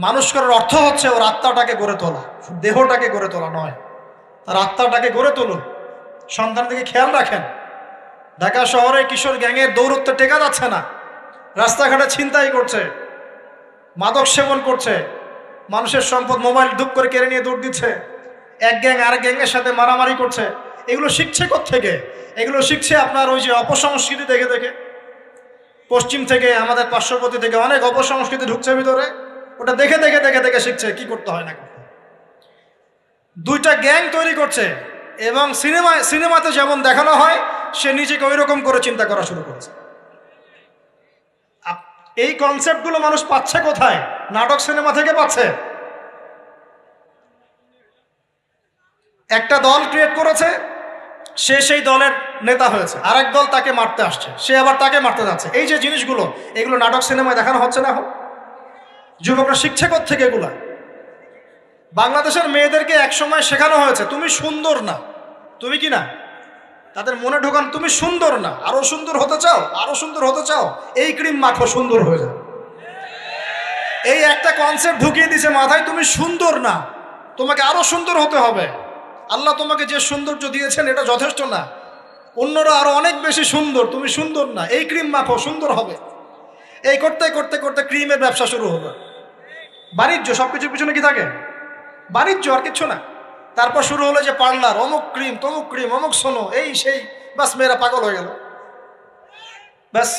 মানুষ করার অর্থ হচ্ছে ওর আত্মাটাকে গড়ে তোলা, দেহটাকে গড়ে তোলা নয়, তার আত্মাটাকে গড়ে তুলুন। সন্তান থেকে খেয়াল রাখেন। ঢাকা শহরে কিশোর গ্যাংয়ের দৌরত্ব টেকা যাচ্ছে না। রাস্তাঘাটে ছিনতাই করছে, মাদক সেবন করছে, মানুষের সম্পদ মোবাইল ধুপ করে কেড়ে নিয়ে দৌড় দিচ্ছে, এক গ্যাং আরেক গ্যাংয়ের সাথে মারামারি করছে। এগুলো শিখছে কোত্থেকে? এগুলো শিখছে আপনার ওই যে অপসংস্কৃতি দেখে দেখে। পশ্চিম থেকে, আমাদের পার্শ্ববর্তী থেকে অনেক অপসংস্কৃতি ঢুকছে ভিতরে, ওটা দেখে দেখে দেখে দেখে শিখছে কি করতে হয় না করতে। দুইটা গ্যাং তৈরি করছে এবং সিনেমাতে যেমন দেখানো হয় সে নিজেকে ওই রকম করে চিন্তা করা শুরু করেছে। এই কনসেপ্টগুলো মানুষ পাচ্ছে কোথায়? নাটক সিনেমা থেকে পাচ্ছে। একটা দল ক্রিয়েট করেছে, সে সেই দলের নেতা হয়েছে, আরেক দল তাকে মারতে আসছে, সে আবার তাকে মারতে যাচ্ছে। এই যে জিনিসগুলো, এগুলো নাটক সিনেমায় দেখানো হচ্ছে না এখন? যুবকরা শিখছে কোত্থেকে এগুলা? বাংলাদেশের মেয়েদেরকে একসময় শেখানো হয়েছে তুমি সুন্দর না, তুমি কি না, তাদের মনে ঢোকান তুমি সুন্দর না, আরো সুন্দর হতে চাও, আরো সুন্দর হতে চাও, এই ক্রিম মাখো, সুন্দর হয়ে যাও। এই একটা কনসেপ্ট ঢুকিয়ে দিছে মাথায়, তুমি সুন্দর না, তোমাকে আরো সুন্দর হতে হবে। আল্লাহ তোমাকে যে সৌন্দর্য দিয়েছেন এটা যথেষ্ট না, অন্যরা আরো অনেক বেশি সুন্দর, তুমি সুন্দর না, এই ক্রিম মাখো, সুন্দর হবে। এই করতে করতে করতে ক্রিমের ব্যবসা শুরু হলো। বাণিজ্য, সবকিছুর পিছনে কি থাকে? বাণিজ্য, আর কিচ্ছু না। তারপর শুরু হলো যে পার্লার, অমুক ক্রিম, তমুক ক্রিম, অমুক সোনো, এই সেই, বাস মেয়েরা পাগল হয়ে গেল। ব্যাস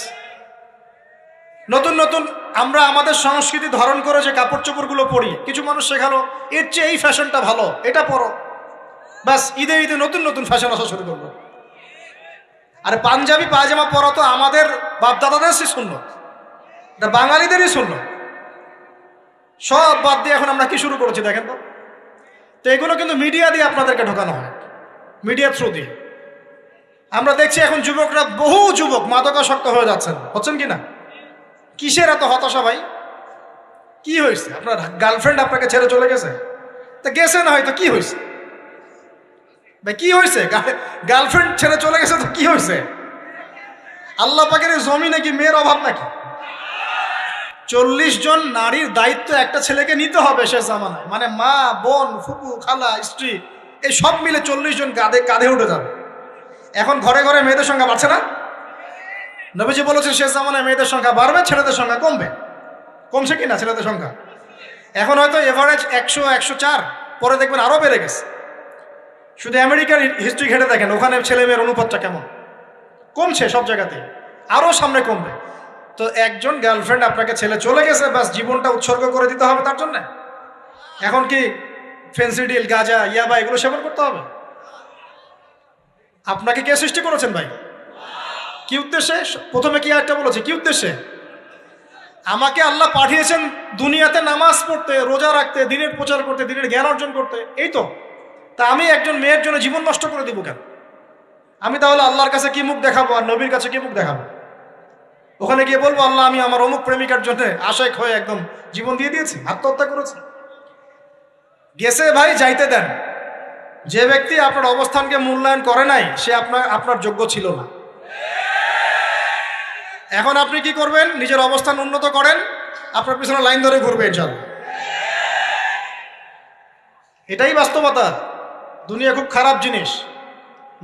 নতুন নতুন আমরা আমাদের সংস্কৃতি ধারণ করে যে কাপড় চোপড়গুলো পরি, কিছু মানুষ শেখালো এর চেয়ে এই ফ্যাশনটা ভালো, এটা পরো। ব্যাস ঈদে ঈদে নতুন নতুন ফ্যাশন আসা শুরু করলো। আর পাঞ্জাবি পায়জামা পরা তো আমাদের বাপদাদাদেরই সুন্নত, এটা বাঙালিদেরই সুন্নত। সব বাদ দিয়ে এখন আমরা কি শুরু করেছি দেখেন তো। তো এগুলো কিন্তু মিডিয়া দিয়ে আপনাদেরকে ঢোকানো হয়, মিডিয়ার থ্রু দিয়ে। আমরা দেখছি এখন যুবকরা, বহু যুবক মাদকাসক্ত হয়ে যাচ্ছেন, হচ্ছেন কি না? কিসের এত হতাশা ভাই? কি হয়েছে? আপনার গার্লফ্রেন্ড আপনাকে ছেড়ে চলে গেছে? তা গেছে না হয়তো, কি হয়েছে ভাই? কি হয়েছে? গার্লফ্রেন্ড ছেড়ে চলে গেছে তো কি হয়েছে? আল্লাহ পাকের জমিনে কি মেয়ের অভাব নাকি? 40 জন নারীর দায়িত্ব একটা ছেলেকে নিতে হবে সে জামানায়, মানে মা, বোন, ফুপু, খালা, স্ত্রী, এই সব মিলে 40 জন কাঁধে উঠে যাবে। এখন ঘরে ঘরে মেয়েদের সংখ্যা বাড়ছে না? নবীজি বলেছেন শেষ জামানায় মেয়েদের সংখ্যা বাড়বে, ছেলেদের সংখ্যা কমবে। কমছে কি না ছেলেদের সংখ্যা? এখন হয়তো এভারেজ 100, 104, পরে দেখবেন আরো বেড়ে গেছে। শুধু আমেরিকার হিস্ট্রি ঘেটে দেখেন, ওখানে ছেলে মেয়ের অনুপাতটা কেমন। কমছে সব জায়গাতে, আরো সামনে কমবে। তো একজন গার্লফ্রেন্ড আপনাকে ছেলে চলে গেছে, ব্যাস জীবনটা উৎসর্গ করে দিতে হবে তার জন্য? এখন কি ফেন্সিডিল, গাঁজা, ইয়াবা এগুলো সেবন করতে হবে? আপনাকে কে সৃষ্টি করেছেন ভাই? কি উদ্দেশ্যে? প্রথমে কি একটা বলেছে, কি উদ্দেশ্যে? আমাকে আল্লাহ পাঠিয়েছেন দুনিয়াতে নামাজ পড়তে, রোজা রাখতে, দিনের প্রচার করতে, দিনের জ্ঞান অর্জন করতে, এই তো। তা আমি একজন মেয়ের জন্য জীবন নষ্ট করে দিব কেন? আমি তাহলে আল্লাহর কাছে কি মুখ দেখাবো আর নবীর কাছে কি মুখ দেখাবো? ওখানে গিয়ে বলবো আল্লাহ আমি আমার অমুক প্রেমিকার জন্য আশেক হয়ে একদম জীবন দিয়ে দিয়েছি, আত্মহত্যা করেছি? গেছে ভাই, যাইতে দেন। যে ব্যক্তি আপনার অবস্থানকে মূল্যায়ন করে নাই সে আপনার যোগ্য ছিল না। এখন আপনি কি করবেন? নিজের অবস্থান উন্নত করেন, আপনার পিছনে লাইন ধরে ঘুরবে ইনশাআল্লাহ। এটাই বাস্তবতা। দুনিয়া খুব খারাপ জিনিস।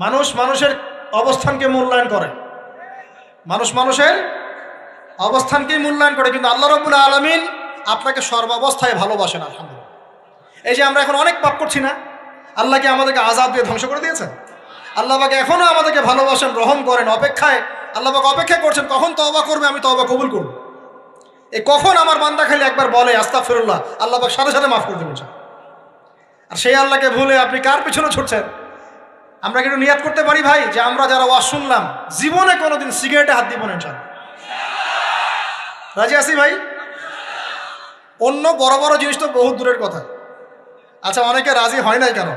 মানুষ মানুষের অবস্থানকে মূল্যায়ন করে, মানুষ মানুষের অবস্থানকেই মূল্যায়ন করে, কিন্তু আল্লাহ রাব্বুল আলামিন আপনাকে সর্বাবস্থায় ভালোবাসেন। আলহামদুলিল্লাহ। এই যে আমরা এখন অনেক পাপ করছি না, আল্লাহ কি আমাদেরকে আযাব দিয়ে ধ্বংস করে দিয়েছেন? আল্লাহ পাক এখনো আমাদেরকে ভালোবাসেন, রহম করেন, অপেক্ষায় আল্লাহ পাক অপেক্ষা করছেন কখন তওবা করবে, আমি তওবা কবুল করব। এই কখন আমার বান্দা খালি একবার বলে আস্তাগফিরুল্লাহ, আল্লাহ পাক সাথে সাথে মাফ করে দেবেন। আর সেই আল্লাহকে ভুলে আপনি কার পিছনে ছুটছেন? আমরা কিন্তু নিয়াত করতে পারি ভাই যে আমরা যারা ওয়াজ শুনলাম জীবনে কোনোদিন সিগারেটে হাত দিব না ইনশাআল্লাহ। রাজি আছি ভাই? অন্য বড় বড় জিনিস তো বহুত দূরের কথা। আচ্ছা, অনেকে রাজি হয় নাই কেন?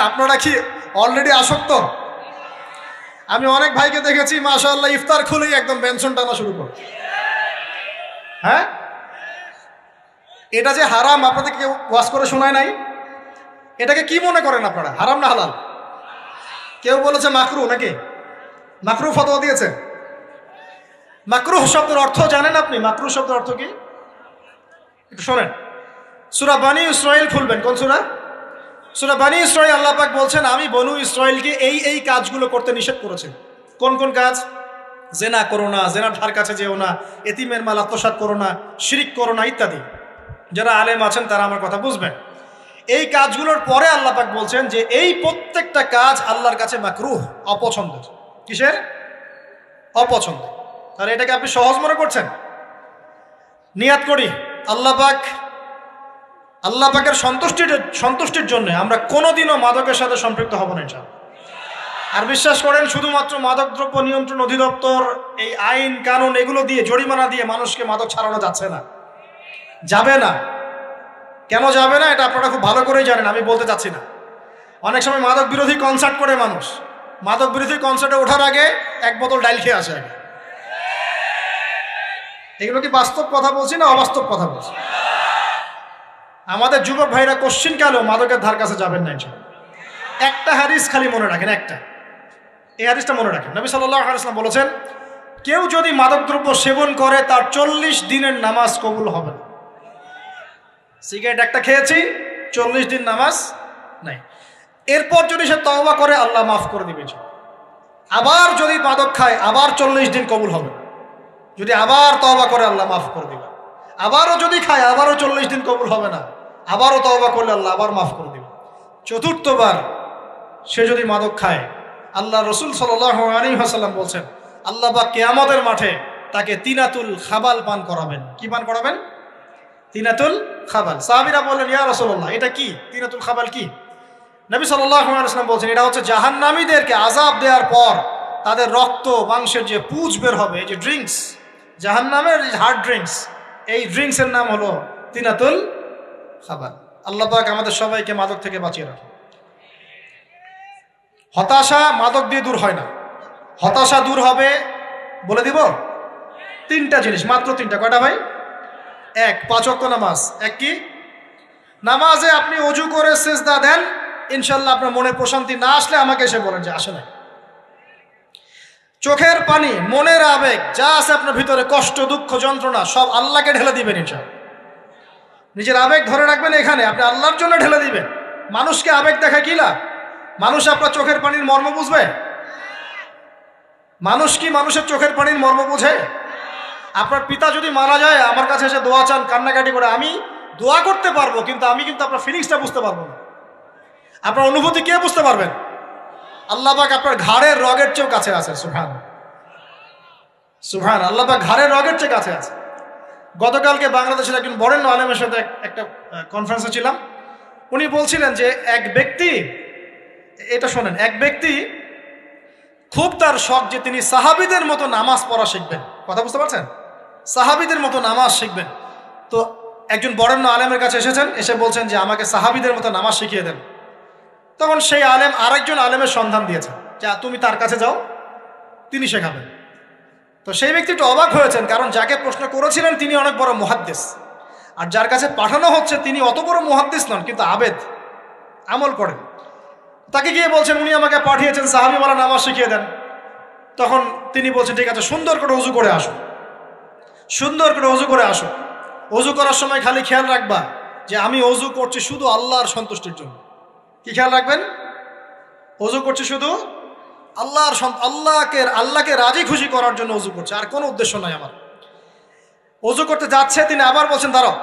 আপনারা কি অলরেডি আসক্ত? আমি অনেক ভাইকে দেখেছি মাশাআল্লাহ ইফতার খুলেই একদম বেনসন টানা শুরু করে। হ্যাঁ, এটা যে হারাম আপনাদের কেউ ওয়াজ করে শোনায় নাই? এটাকে কি মনে করেন আপনারা, হারাম না হালাল? কেউ বলেছে মাকরু, নাকি মাকরু ফতোয়া দিয়েছে? মাকরুহ শব্দের অর্থ জানেন আপনি? মাকরুহ শব্দের অর্থ কি একটু শোনেন। সূরা বনী ইসরাইল খুলবেন। কোন সূরা? সূরা বনী ইসরাইল। আল্লাহ পাক বলছেন আমি বনু ইসরাইলকে এই কাজগুলো করতে নিষেধ করেছি। কোন কোন কাজ? জেনা করো না, জেনার ধার কাছে যেও না, এতিমের মাল আত্মসাৎ করো না, শিরিক করো না ইত্যাদি। যারা আলেম আছেন তারা আমার কথা বুঝবেন। এই কাজগুলোর পরে আল্লাহ পাক বলছেন যে এই প্রত্যেকটা কাজ আল্লাহর কাছে মাকরুহ, অপছন্দের। কিসের? অপছন্দ। তাহলে এটাকে আপনি সহজ মনে করছেন? নিয়াত করি আল্লাহ পাকের সন্তুষ্টির জন্য আমরা কোনোদিনও মাদকের সাথে সম্পৃক্ত হব না ইনশাআল্লাহ। আর বিশ্বাস করেন, শুধুমাত্র মাদকদ্রব্য নিয়ন্ত্রণ অধিদপ্তর এই আইন কানুন এগুলো দিয়ে জরিমানা দিয়ে মানুষকে মাদক ছাড়ানো যাচ্ছে না, যাবে না। কেন যাবে না এটা আপনারা খুব ভালো করেই জানেন, আমি বলতে চাচ্ছি না। অনেক সময় মাদক বিরোধী কনসার্ট করে মানুষ, মাদক বিরোধী কনসার্টে ওঠার আগে এক বোতল ডাইল খেয়ে আসে আগে। এগুলো কি বাস্তব কথা বলছি না অবাস্তব কথা বলছি? আমাদের যুবক ভাইরা কোশ্চিন কালেও মাদকের ধার কাছে যাবেন না ইনশাআল্লাহ। একটা হাদিস খালি মনে রাখেন, একটা, এই হাদিসটা মনে রাখেন। নবী সাল্লাল্লাহু আলাইহি ওয়াসাল্লাম বলেছেন কেউ যদি মাদকদ্রব্য সেবন করে তার 40 দিনের নামাজ কবুল হবে না। সিগারেট একটা খেয়েছি, 40 দিন নামাজ নাই। এরপর যদি সে তওবা করে আল্লাহ মাফ করে দিবে। আবার যদি মাদক খায় আবার 40 দিন কবুল হবে। যদি আবার তওবা করে আল্লাহ মাফ করে দিবে। আবারও যদি খায় আবারও 40 দিন কবুল হবে না, আবারও তওবা করলে আল্লাহ আবার মাফ করে দিবে। চতুর্থবার সে যদি মাদক খায়, আল্লাহ রসুল সাল্লাল্লাহু আলাইহি ওয়াসাল্লাম বলছেন আল্লাহ পাক কিয়ামতের মাঠে তাকে তিনাতুল খাবাল পান করাবেন। কি পান করাবেন? তিনাতুল খাবাল। সাহাবীরা বললেন ইয়া রাসূলুল্লাহ এটা কি? তিনাতুল খাবাল কি? নবী সাল্লাল্লাহু আলাইহি ওয়াসাল্লাম বলছেন এটা হচ্ছে জাহান্নামীদেরকে আযাব দেওয়ার পর তাদের রক্ত মাংসের যে পুঁজ বের হবে, এই যে ড্রিঙ্কস, জাহান্নামের হার্ড ড্রিঙ্কস, এই ড্রিঙ্কসের নাম হলো তিনাতুল খাবাল। আল্লাহ পাক আমাদের সবাইকে মাদক থেকে বাঁচিয়ে রাখুন। হতাশা মাদক দিয়ে দূর হয় না। হতাশা দূর হবে, বলে দিব, 3টা জিনিস, মাত্র 3টা। কয়টা ভাই? 1, 5 ওয়াক্ত নামাজ। এক কি? নামাজে আপনি ওযু করে সিজদা দেন, ইনশাআল্লাহ আপনার মনে প্রশান্তি না আসলে আমাকে এসে বলেন যে আসে না। চোখের পানি, মনের আবেগ যা আছে আপনার ভিতরে, কষ্ট, দুঃখ, যন্ত্রণা সব আল্লাহকে ঢেলে দিবেন ইনশাআল্লাহ। নিজের আবেগ ধরে রাখবেন এখানে, আপনি আল্লাহর জন্য ঢেলে দিবেন। মানুষকে আবেগ দেখা কি লাভ? মানুষ আপনার চোখের পানির মর্ম বুঝবে? মানুষ কি মানুষের চোখের পানির মর্ম বুঝে? আপনার পিতা যদি মারা যায় আমার কাছে এসে দোয়া চান, কান্নাকাটি করে, আমি দোয়া করতে পারবো কিন্তু আমি কিন্তু আপনার ফিলিংসটা বুঝতে পারবো না। আপনার অনুভূতি কে বুঝতে পারবেন? আল্লাহ পাক আপনার ঘাড়ের রগের চেয়েও কাছে আছে। সুবহান সুবহান, আল্লাহ পাক ঘাড়ের রগের চেয়ে কাছে আছে। গতকালকে বাংলাদেশের একজন বরেণ্য আলেমের সাথে একটা কনফারেন্সে ছিলাম। উনি বলছিলেন যে এক ব্যক্তি, এটা শোনেন, এক ব্যক্তি খুব তার শখ যে তিনি সাহাবীদের মতো নামাজ পড়া শিখবেন। কথা বুঝতে পারছেন? সাহাবীদের মতো নামাজ শিখবেন। তো একজন বরেণ্য আলেমের কাছে এসেছেন, এসে বলছেন যে আমাকে সাহাবীদের মতো নামাজ শিখিয়ে দেন। তখন সেই আলেম আরেকজন আলেমের সন্ধান দিয়েছেন, যা তুমি তার কাছে যাও, তিনি শেখাবেন। তো সেই ব্যক্তি একটু অবাক হয়েছেন, কারণ যাকে প্রশ্ন করেছিলেন তিনি অনেক বড় মুহাদ্দিস, আর যার কাছে পাঠানো হচ্ছে তিনি অত বড় মুহাদ্দিস নন, কিন্তু আবেদ, আমল করেন। তাকে গিয়ে বলছেন উনি আমাকে পাঠিয়েছেন সাহাবীওয়ালা নামাজ শিখিয়ে দেন। তখন তিনি বলছেন ঠিক আছে, সুন্দর করে ওযু করে আসো, সুন্দর করে ওযু করে আসো। ওযু করার সময় খালি খেয়াল রাখবা যে আমি ওযু করছি শুধু আল্লাহর সন্তুষ্টির জন্য। কি খেয়াল রাখবেন? ওযু করছি শুধু আল্লাহকে রাজি খুশি করার জন্য ওযু করছে, আর কোনো উদ্দেশ্য নাই আমার। অজু করতে যাচ্ছে, তিনি আবার বলছেন দাঁড়াও,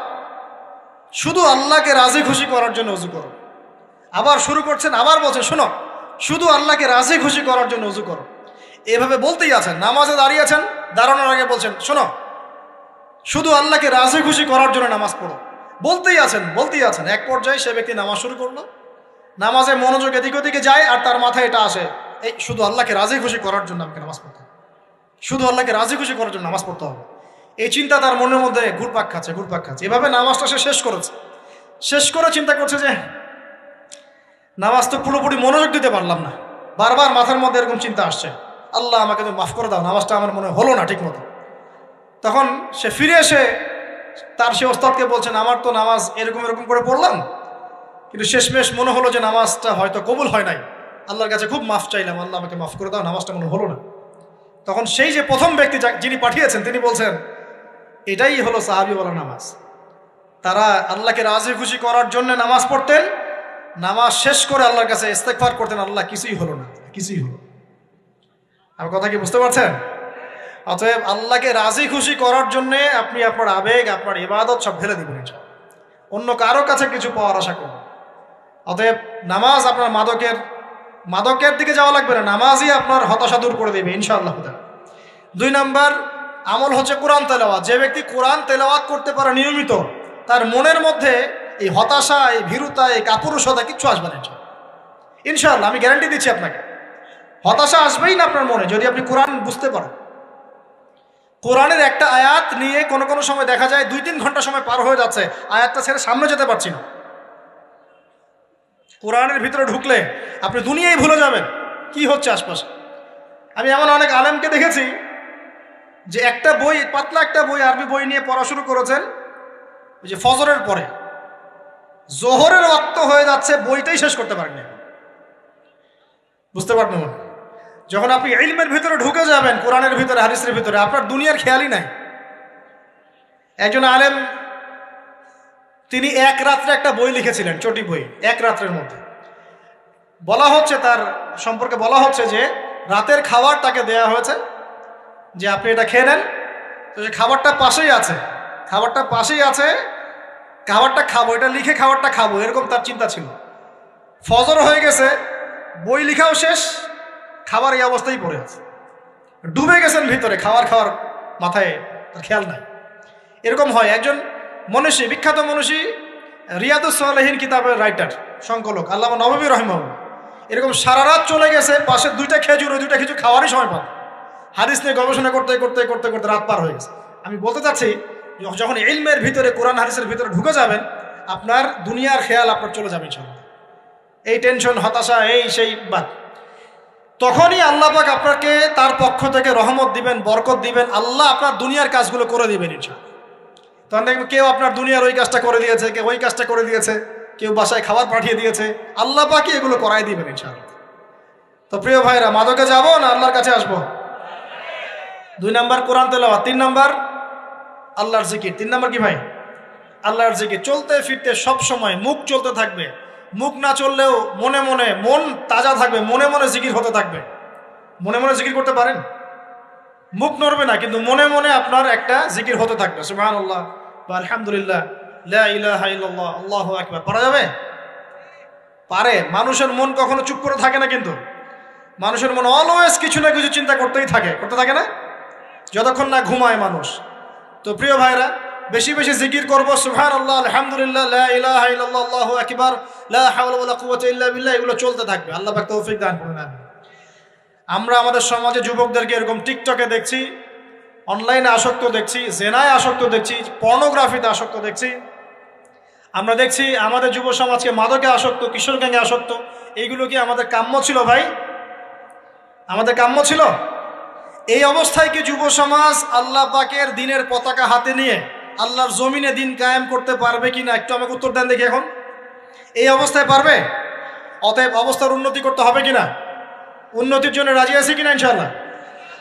শুধু আল্লাহকে রাজি খুশি করার জন্য অজু করো। আবার শুরু করছেন, আবার বলছেন শোনো, শুধু আল্লাহকে রাজি খুশি করার জন্য অজু করো। এভাবে বলতেই আছেন, নামাজে দাঁড়িয়েছেন, দাঁড়ানোর আগে বলছেন শোনো, শুধু আল্লাহকে রাজি খুশি করার জন্য নামাজ পড়ো। বলতেই আছেন। এক পর্যায়ে সে ব্যক্তি নামাজ শুরু করলো, নামাজে মনোযোগ এদিক ওদিকে যায়, আর তার মাথায় এটা আসে, এই শুধু আল্লাহকে রাজি খুশি করার জন্য আমাকে নামাজ পড়তে হবে, শুধু আল্লাহকে রাজি খুশি করার জন্য নামাজ পড়তে হবে। এই চিন্তা তার মনের মধ্যে ঘুরপাক খাচ্ছে। এভাবে নামাজটা সে শেষ করে চিন্তা করছে যে নামাজ তো পুরোপুরি মনোযোগ দিতে পারলাম না, বারবার মাথার মধ্যে এরকম চিন্তা আসছে, আল্লাহ আমাকে তো মাফ করে দাও, নামাজটা আমার মনে হলো না ঠিক মতো। তখন সে ফিরে এসে তার সে ওস্তাদকে বলছেন, আমার তো নামাজ এরকম করে পড়লাম, কিন্তু শেষমেশ মনে হলো যে নামাজটা হয়তো কবুল হয় নাই, আল্লাহর কাছে খুব মাফ চাইলাম, আল্লাহ আমাকে মাফ করে দাও, নামাজটা মনে হলো না। তখন সেই যে প্রথম ব্যক্তি যিনি পাঠিয়েছেন তিনি বলছেন, এটাই হলো সাহাবীওয়ালা নামাজ। তারা আল্লাহকে রাজি খুশি করার জন্য নামাজ পড়তেন, নামাজ শেষ করে আল্লাহর কাছে ইস্তেগফার করতেন, আল্লাহ কিছুই হলো না। আমার কথা কি বুঝতে পারছেন? অতএব আল্লাহকে রাজি খুশি করার জন্য আপনি আপনার আবেগ, আপনার ইবাদত সব ফেলে দিবেন, অন্য কারো কাছে কিছু পাওয়ার আশা করবেন। অতএব নামাজ আপনার মাদকের দিকে যাওয়া লাগবে না, নামাজই আপনার হতাশা দূর করে দেবে ইনশাআল্লাহ। 2 নাম্বার আমল হচ্ছে কোরআন তেলাওয়াত। যে ব্যক্তি কোরআন তেলাওয়াত করতে পারে নিয়মিত, তার মনের মধ্যে এই হতাশা, এই ভীরুতা, এই কাপুরুষতা কিচ্ছু আসবে না ইনশাআল্লাহ। আমি গ্যারান্টি দিচ্ছি আপনাকে, হতাশা আসবেই না আপনার মনে যদি আপনি কোরআন বুঝতে পারেন। কোরআনের একটা আয়াত নিয়ে কোনো সময় দেখা যায় 2-3 ঘন্টা সময় পার হয়ে যাচ্ছে, আয়াতটা ছেড়ে সামনে যেতে পারছি না। কোরআনের ভিতরে ঢুকলে আপনি দুনিয়ায় ভুলে যাবেন কি হচ্ছে আশপাশে। আমি এমন অনেক আলেমকে দেখেছি যে একটা বই, পাতলা একটা বই, আরবি বই নিয়ে পড়া শুরু করেছেন, ওই যে ফজরের পরে জোহরের ওয়াক্ত হয়ে যাচ্ছে, বইটাই শেষ করতে পারেননি। বুঝতে পারবেন? যখন আপনি ইলমের ভিতরে ঢুকে যাবেন, কোরআনের ভিতরে, হাদিসের ভিতরে, আপনার দুনিয়ার খেয়ালই নাই। একজন আলেম তিনি এক রাত্রে একটা বই লিখেছিলেন, চটি বই, এক রাত্রের মধ্যে। বলা হচ্ছে, তার সম্পর্কে বলা হচ্ছে যে রাতের খাবার তাকে দেয়া হয়েছে যে আপনি এটা খেয়ে নেন। তো যে খাবারটা পাশেই আছে, খাবারটা খাবো, এটা লিখে খাবারটা খাবো, এরকম তার চিন্তা ছিল। ফজর হয়ে গেছে, বই লিখাও শেষ, খাবার এই অবস্থায় পড়ে আছে, ডুবে গেছেন ভিতরে, খাওয়ার মাথায় তার খেয়াল নাই। এরকম হয়। একজন মনীষী, বিখ্যাত মনীষী, রিয়াদুস সালেহীন কিতাবের রাইটার, সংকলক আল্লামা নববী রাহিমাহুল্লাহ, এরকম সারা রাত চলে গেছে, পাশে 2টা খেজুর, ওই 2টা খেজুর খাওয়ারই সময় পান, হাদিস নিয়ে গবেষণা করতে রাত পার হয়ে গেছে। আমি বলতে চাচ্ছি, যখন ইলমের ভিতরে, কোরআন হাদিসের ভিতরে ঢুকে যাবেন, আপনার দুনিয়ার খেয়াল আপনার চলে যাবে ইনশাআল্লাহ। এই টেনশন, হতাশা, এই সেই বাদ, তখনই আল্লাহ পাক আপনাকে তার পক্ষ থেকে রহমত দিবেন, বরকত দিবেন, আল্লাহ আপনার দুনিয়ার কাজগুলো করে দিবেন ইনশাআল্লাহ। তখন দেখবেন কেউ আপনার দুনিয়ার ওই কাজটা করে দিয়েছে, কেউ ওই কাজটা করে দিয়েছে, কেউ বাসায় খাবার পাঠিয়ে দিয়েছে, আল্লাহ পাকই এগুলো করাই দিবেন ইনশাআল্লাহ। তো প্রিয় ভাইরা, মাদকে যাব না আল্লাহর কাছে আসবো? 2 নাম্বার কোরআন তেলাওয়াত, 3 নাম্বার আল্লাহর জিকির। 3 নাম্বার কি ভাই? আল্লাহর জিকির। চলতে ফিরতে সব সময় মুখ চলতে থাকবে, মুখ না চললেও মনে মন তাজা থাকবে, মনে জিকির হতে থাকবে। মনে জিকির করতে পারেন? মুখ নড়বে না, কিন্তু মনে আপনার একটা জিকির হতে থাকবে, সুবহানাল্লাহ বা আলহামদুলিল্লাহ, লা ইলাহা ইল্লাল্লাহ, আল্লাহু আকবার। পারা যাবে? পারে। মানুষের মন কখনো চুপ করে থাকে না, কিন্তু মানুষের মন অলওয়েজ কিছু না কিছু চিন্তা করতে থাকে না, যতক্ষণ না ঘুমায় মানুষ। তো প্রিয় ভাইরা, বেশি জিকির করব, সুবহানাল্লাহ, আলহামদুলিল্লাহ, লা ইলাহা ইল্লাল্লাহ, আল্লাহু আকবার, লা হাওলা ওয়ালা কুওয়াতা ইল্লা বিল্লাহ, এগুলো চলতে থাকবে। আল্লাহ পাক তৌফিক দান করুন। আমরা আমাদের সমাজে যুবকদেরকে এরকম টিকটকে দেখছি, অনলাইনে আসক্ত দেখছি, জেনায় আসক্ত দেখছি, পর্নোগ্রাফিতে আসক্ত দেখছি। আমরা দেখছি আমাদের যুব সমাজকে মাদকে আসক্ত, কিশোর গ্যাংয়ে আসক্ত। এইগুলো কি আমাদের কাম্য ছিল ভাই? আমাদের কাম্য ছিল? এই অবস্থায় কি যুব সমাজ আল্লাহ পাকের দিনের পতাকা হাতে নিয়ে আল্লাহর জমিনে দিন কায়েম করতে পারবে কিনা, একটু আমাকে উত্তর দেন দেখি। এখন এই অবস্থায় পারবে? অতএব অবস্থার উন্নতি করতে হবে কিনা? উন্নতির জন্য রাজি আছি কিনা ইনশাআল্লাহ?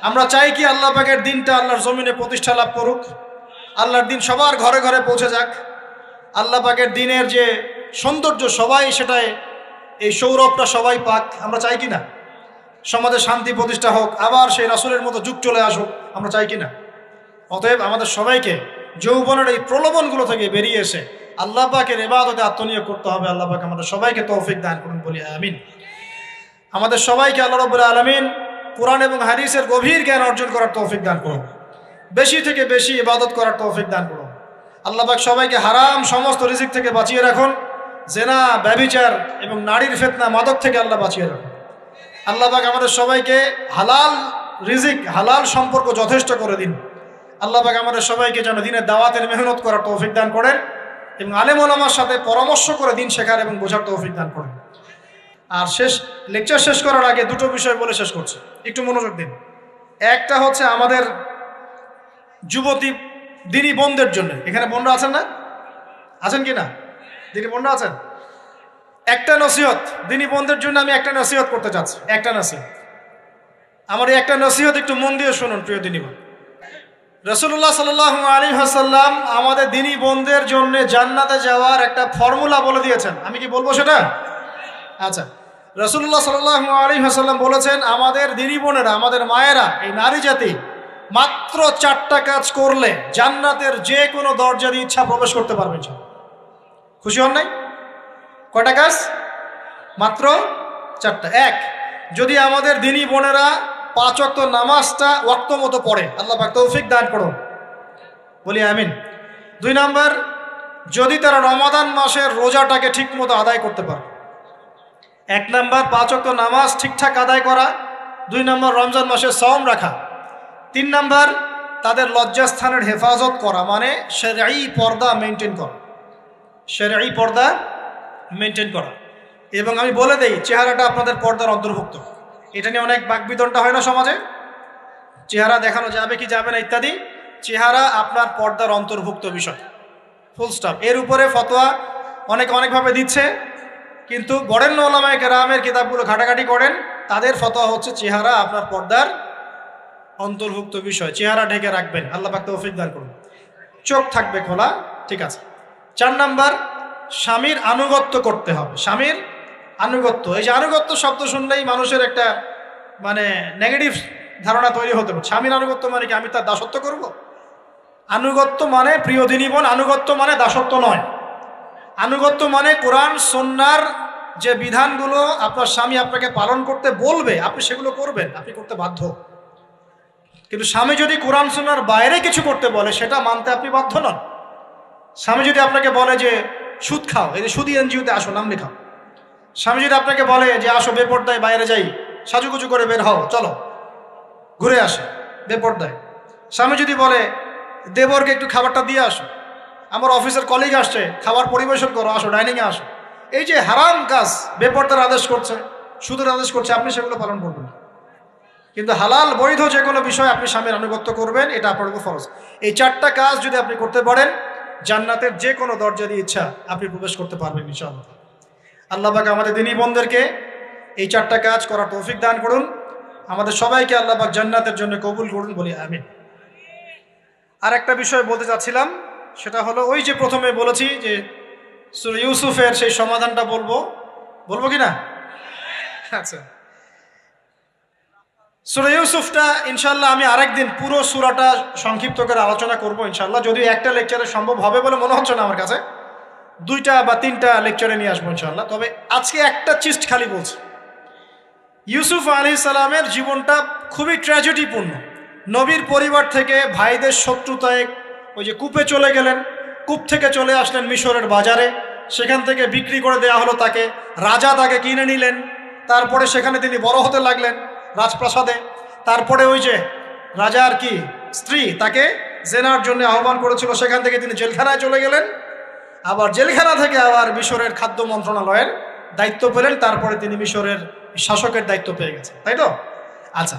আমরা চাই কি আল্লাহ পাকের দিনটা আল্লাহর জমিনে প্রতিষ্ঠা লাভ করুক, আল্লাহর দিন সবার ঘরে ঘরে পৌঁছে যাক, আল্লাহ পাকের দিনের যে সৌন্দর্য সবাই সেটাই, এই সৌরভটা সবাই পাক। আমরা চাই কিনা? সমাজে শান্তি প্রতিষ্ঠা হোক, আবার সেই রাসূলের মতো যুগ চলে আসুক, আমরা চাই কিনা? অতএব আমাদের সবাইকে যৌবনের এই প্রলোভনগুলো থেকে বেরিয়ে এসে আল্লাহ পাকের ইবাদতে আত্মনিয়োগ করতে হবে। আল্লাহ পাক আমাদের সবাইকে তৌফিক দান করুন, বলি আমিন। আমাদের সবাইকে আল্লাহ রাব্বুল আলামিন কোরআন এবং হাদিসের গভীর জ্ঞান অর্জন করার তৌফিক দান করুন, বেশি থেকে বেশি ইবাদত করার তৌফিক দান করুন। আল্লাহ পাক সবাইকে হারাম সমস্ত রিজিক থেকে বাঁচিয়ে রাখুন, জেনা, ব্যভিচার এবং নারীর ফিতনা, মাদক থেকে আল্লাহ বাঁচিয়ে রাখুন। আল্লাহ পাক আমাদের সবাইকে হালাল রিজিক, হালাল সম্পর্ক যথেষ্ট করে দিন। আল্লাহ পাক আমাদের সবাইকে যেন দিনের দাওয়াতের মেহনত করার তৌফিক দান করেন এবং আলেম ওলামার সাথে পরামর্শ করে দিন শেখার এবং বোঝার তৌফিক দান করেন। আর লেকচার শেষ করার আগে দুটো বিষয় বলে শেষ করছি, একটু মনোযোগ দিন। একটা হচ্ছে আমাদের যুবতী দিনী বোনদের জন্য, এখানে বোনরা আছেন না? আছেন কি না? দিনী বোনরা আছেন? একটা নসিহত দিনী বোনদের জন্য আমি একটা নসিহত করতে চাচ্ছি, একটা নসিহত। আমার এই একটা নসিহত একটু মন দিয়ে শুনুন প্রিয় দিনী বোন। রাসূলুল্লাহ সাল্লাল্লাহু আলাইহি ওয়াসাল্লাম আমাদের দিনী বোনদের জন্য জান্নাতে যাওয়ার একটা ফর্মুলা বলে দিয়েছেন। আমি কি বলবো সেটা? আচ্ছা, রাসূলুল্লাহ সাল্লাল্লাহু আলাইহি ওয়াসাল্লাম বলেছেন আমাদের দিনী বোনেরা, আমাদের মায়েরা, এই নারী জাতি মাত্র 4টা কাজ করলে জান্নাতের যে কোনো দরজা দিয়ে ইচ্ছা প্রবেশ করতে পারবেন। খুশি হন নাই? কয়টা কাজ? মাত্র 4টা। এক, যদি আমাদের দিনী বোনেরা 5 ওয়াক্ত নামাজটা ওয়াক্ত মতো পড়ে, আল্লাহ পাক তৌফিক দান করুন, বলি আমিন। 2 নাম্বার, যদি তারা রমাদান মাসের রোজাটাকে ঠিক মতো আদায় করতে পারে। 1 নাম্বার 5 ওয়াক্ত নামাজ ঠিকঠাক আদায় করা, 2 নাম্বার রমজান মাসে সওম রাখা, 3 নাম্বার তাদের লজ্জাস্থানের হেফাজত করা, মানে শরঈ পর্দা মেনটেন করা, শরঈ পর্দা মেনটেন করা। এবং আমি বলে দেই, চেহারাটা আপনাদের পর্দার অন্তর্ভুক্ত। এটা নিয়ে অনেক বাকবিতণ্ডা হয় না সমাজে, চেহারা দেখানো যাবে কি যাবে না ইত্যাদি। চেহারা আপনার পর্দার অন্তর্ভুক্ত বিষয়, ফুল স্টপ। এর উপরে ফতোয়া অনেকভাবে দিচ্ছে, কিন্তু বরেণ্য উলামায়ে কেরামের কিতাবগুলো ঘাটাঘাটি করেন, তাদের ফতোয়া হচ্ছে চেহারা আপনার পর্দার অন্তর্ভুক্ত বিষয়, চেহারা ঢেকে রাখবেন। আল্লাহ পাক তৌফিক দান করুন। চোখ থাকবে খোলা, ঠিক আছে। 4 নাম্বার, স্বামীর আনুগত্য করতে হবে। স্বামীর আনুগত্য, এই যে আনুগত্য শব্দ শুনলেই মানুষের একটা মানে নেগেটিভ ধারণা তৈরি হতে পারে। স্বামীর আনুগত্য মানে কি আমি তার দাসত্ব করব? আনুগত্য মানে, প্রিয় দিনী বোন, আনুগত্য মানে দাসত্ব নয়। আনুগত্য মানে কোরআন সুন্নাহর যে বিধানগুলো আপনার স্বামী আপনাকে পালন করতে বলবে, আপনি সেগুলো করবেন, আপনি করতে বাধ্য। কিন্তু স্বামী যদি কোরআন সুন্নাহর বাইরে কিছু করতে বলে, সেটা মানতে আপনি বাধ্য নন। স্বামী যদি আপনাকে বলে যে সুদ খাও, এই যে সুদী এনজিওতে আসো, নাম লেখাও। স্বামী যদি আপনাকে বলে যে আসো বেপর্দায় বাইরে যাই, সাজুগুজু করে বের হও, চলো ঘুরে আসে বেপর্দায়। স্বামী যদি বলে দেবরকে একটু খাবারটা দিয়ে আসো, আমার অফিসের কলিগ আসছে, খাবার পরিবেশন করো, আসো ডাইনিংয়ে আসো। এই যে হারাম কাজ, বেপর্দার আদেশ করছে, সুদের আদেশ করছে, আপনি সেগুলো পালন করবেন। কিন্তু হালাল বৈধ যে কোনো বিষয় আপনি স্বামীর আনুগত্য করবেন, এটা আপনার উপর ফরজ। এই 4টা কাজ যদি আপনি করতে পারেন, জান্নাতের যে কোনো দরজা দিয়ে ইচ্ছা আপনি প্রবেশ করতে পারবেন ইনশাআল্লাহ। আল্লাহ পাক আমাদের দিনী বোনদেরকে এই 4টা কাজ করার তৌফিক দান করুন। আমাদের সবাইকে আল্লাহ পাক জান্নাতের জন্য কবুল করুন, বলি আমিন। আর একটা বিষয় বলতে চাচ্ছিলাম, সেটা হলো ওই যে প্রথমে বলেছি যে সূরা ইউসুফের সেই সমাধানটা বলবো কি না? আচ্ছা, সূরা ইউসুফটা ইনশাআল্লাহ আমি আরেকদিন পুরো সূরাটা সংক্ষিপ্ত করে আলোচনা করব ইনশাআল্লাহ। যদিও একটা লেকচারে সম্ভব হবে বলে মনে হচ্ছে না আমার কাছে, 2টা বা 3টা লেকচারে নিয়ে আসবো ইনশাআল্লাহ। তবে আজকে একটা চিস্ট খালি বলছি। ইউসুফ আলাইহিস সালামের জীবনটা খুবই ট্র্যাজেডিপূর্ণ। নবীর পরিবার থেকে ভাইদের শত্রুতায় ওই যে কূপে চলে গেলেন, কূপ থেকে চলে আসলেন মিশরের বাজারে, সেখান থেকে বিক্রি করে দেওয়া হলো তাকে, রাজা তাকে কিনে নিলেন, তারপরে সেখানে তিনি বড় হতে লাগলেন রাজপ্রাসাদে। তারপরে ওই যে রাজার কি স্ত্রী তাকে জেনার জন্য আহ্বান করেছিল, সেখান থেকে তিনি জেলখানায় চলে গেলেন, আবার জেলখানা থেকে আবার মিশরের খাদ্য মন্ত্রণালয়ের দায়িত্ব পেলেন, তারপরে তিনি মিশরের শাসকের দায়িত্ব পেয়ে গেছেন, তাই তো? আচ্ছা,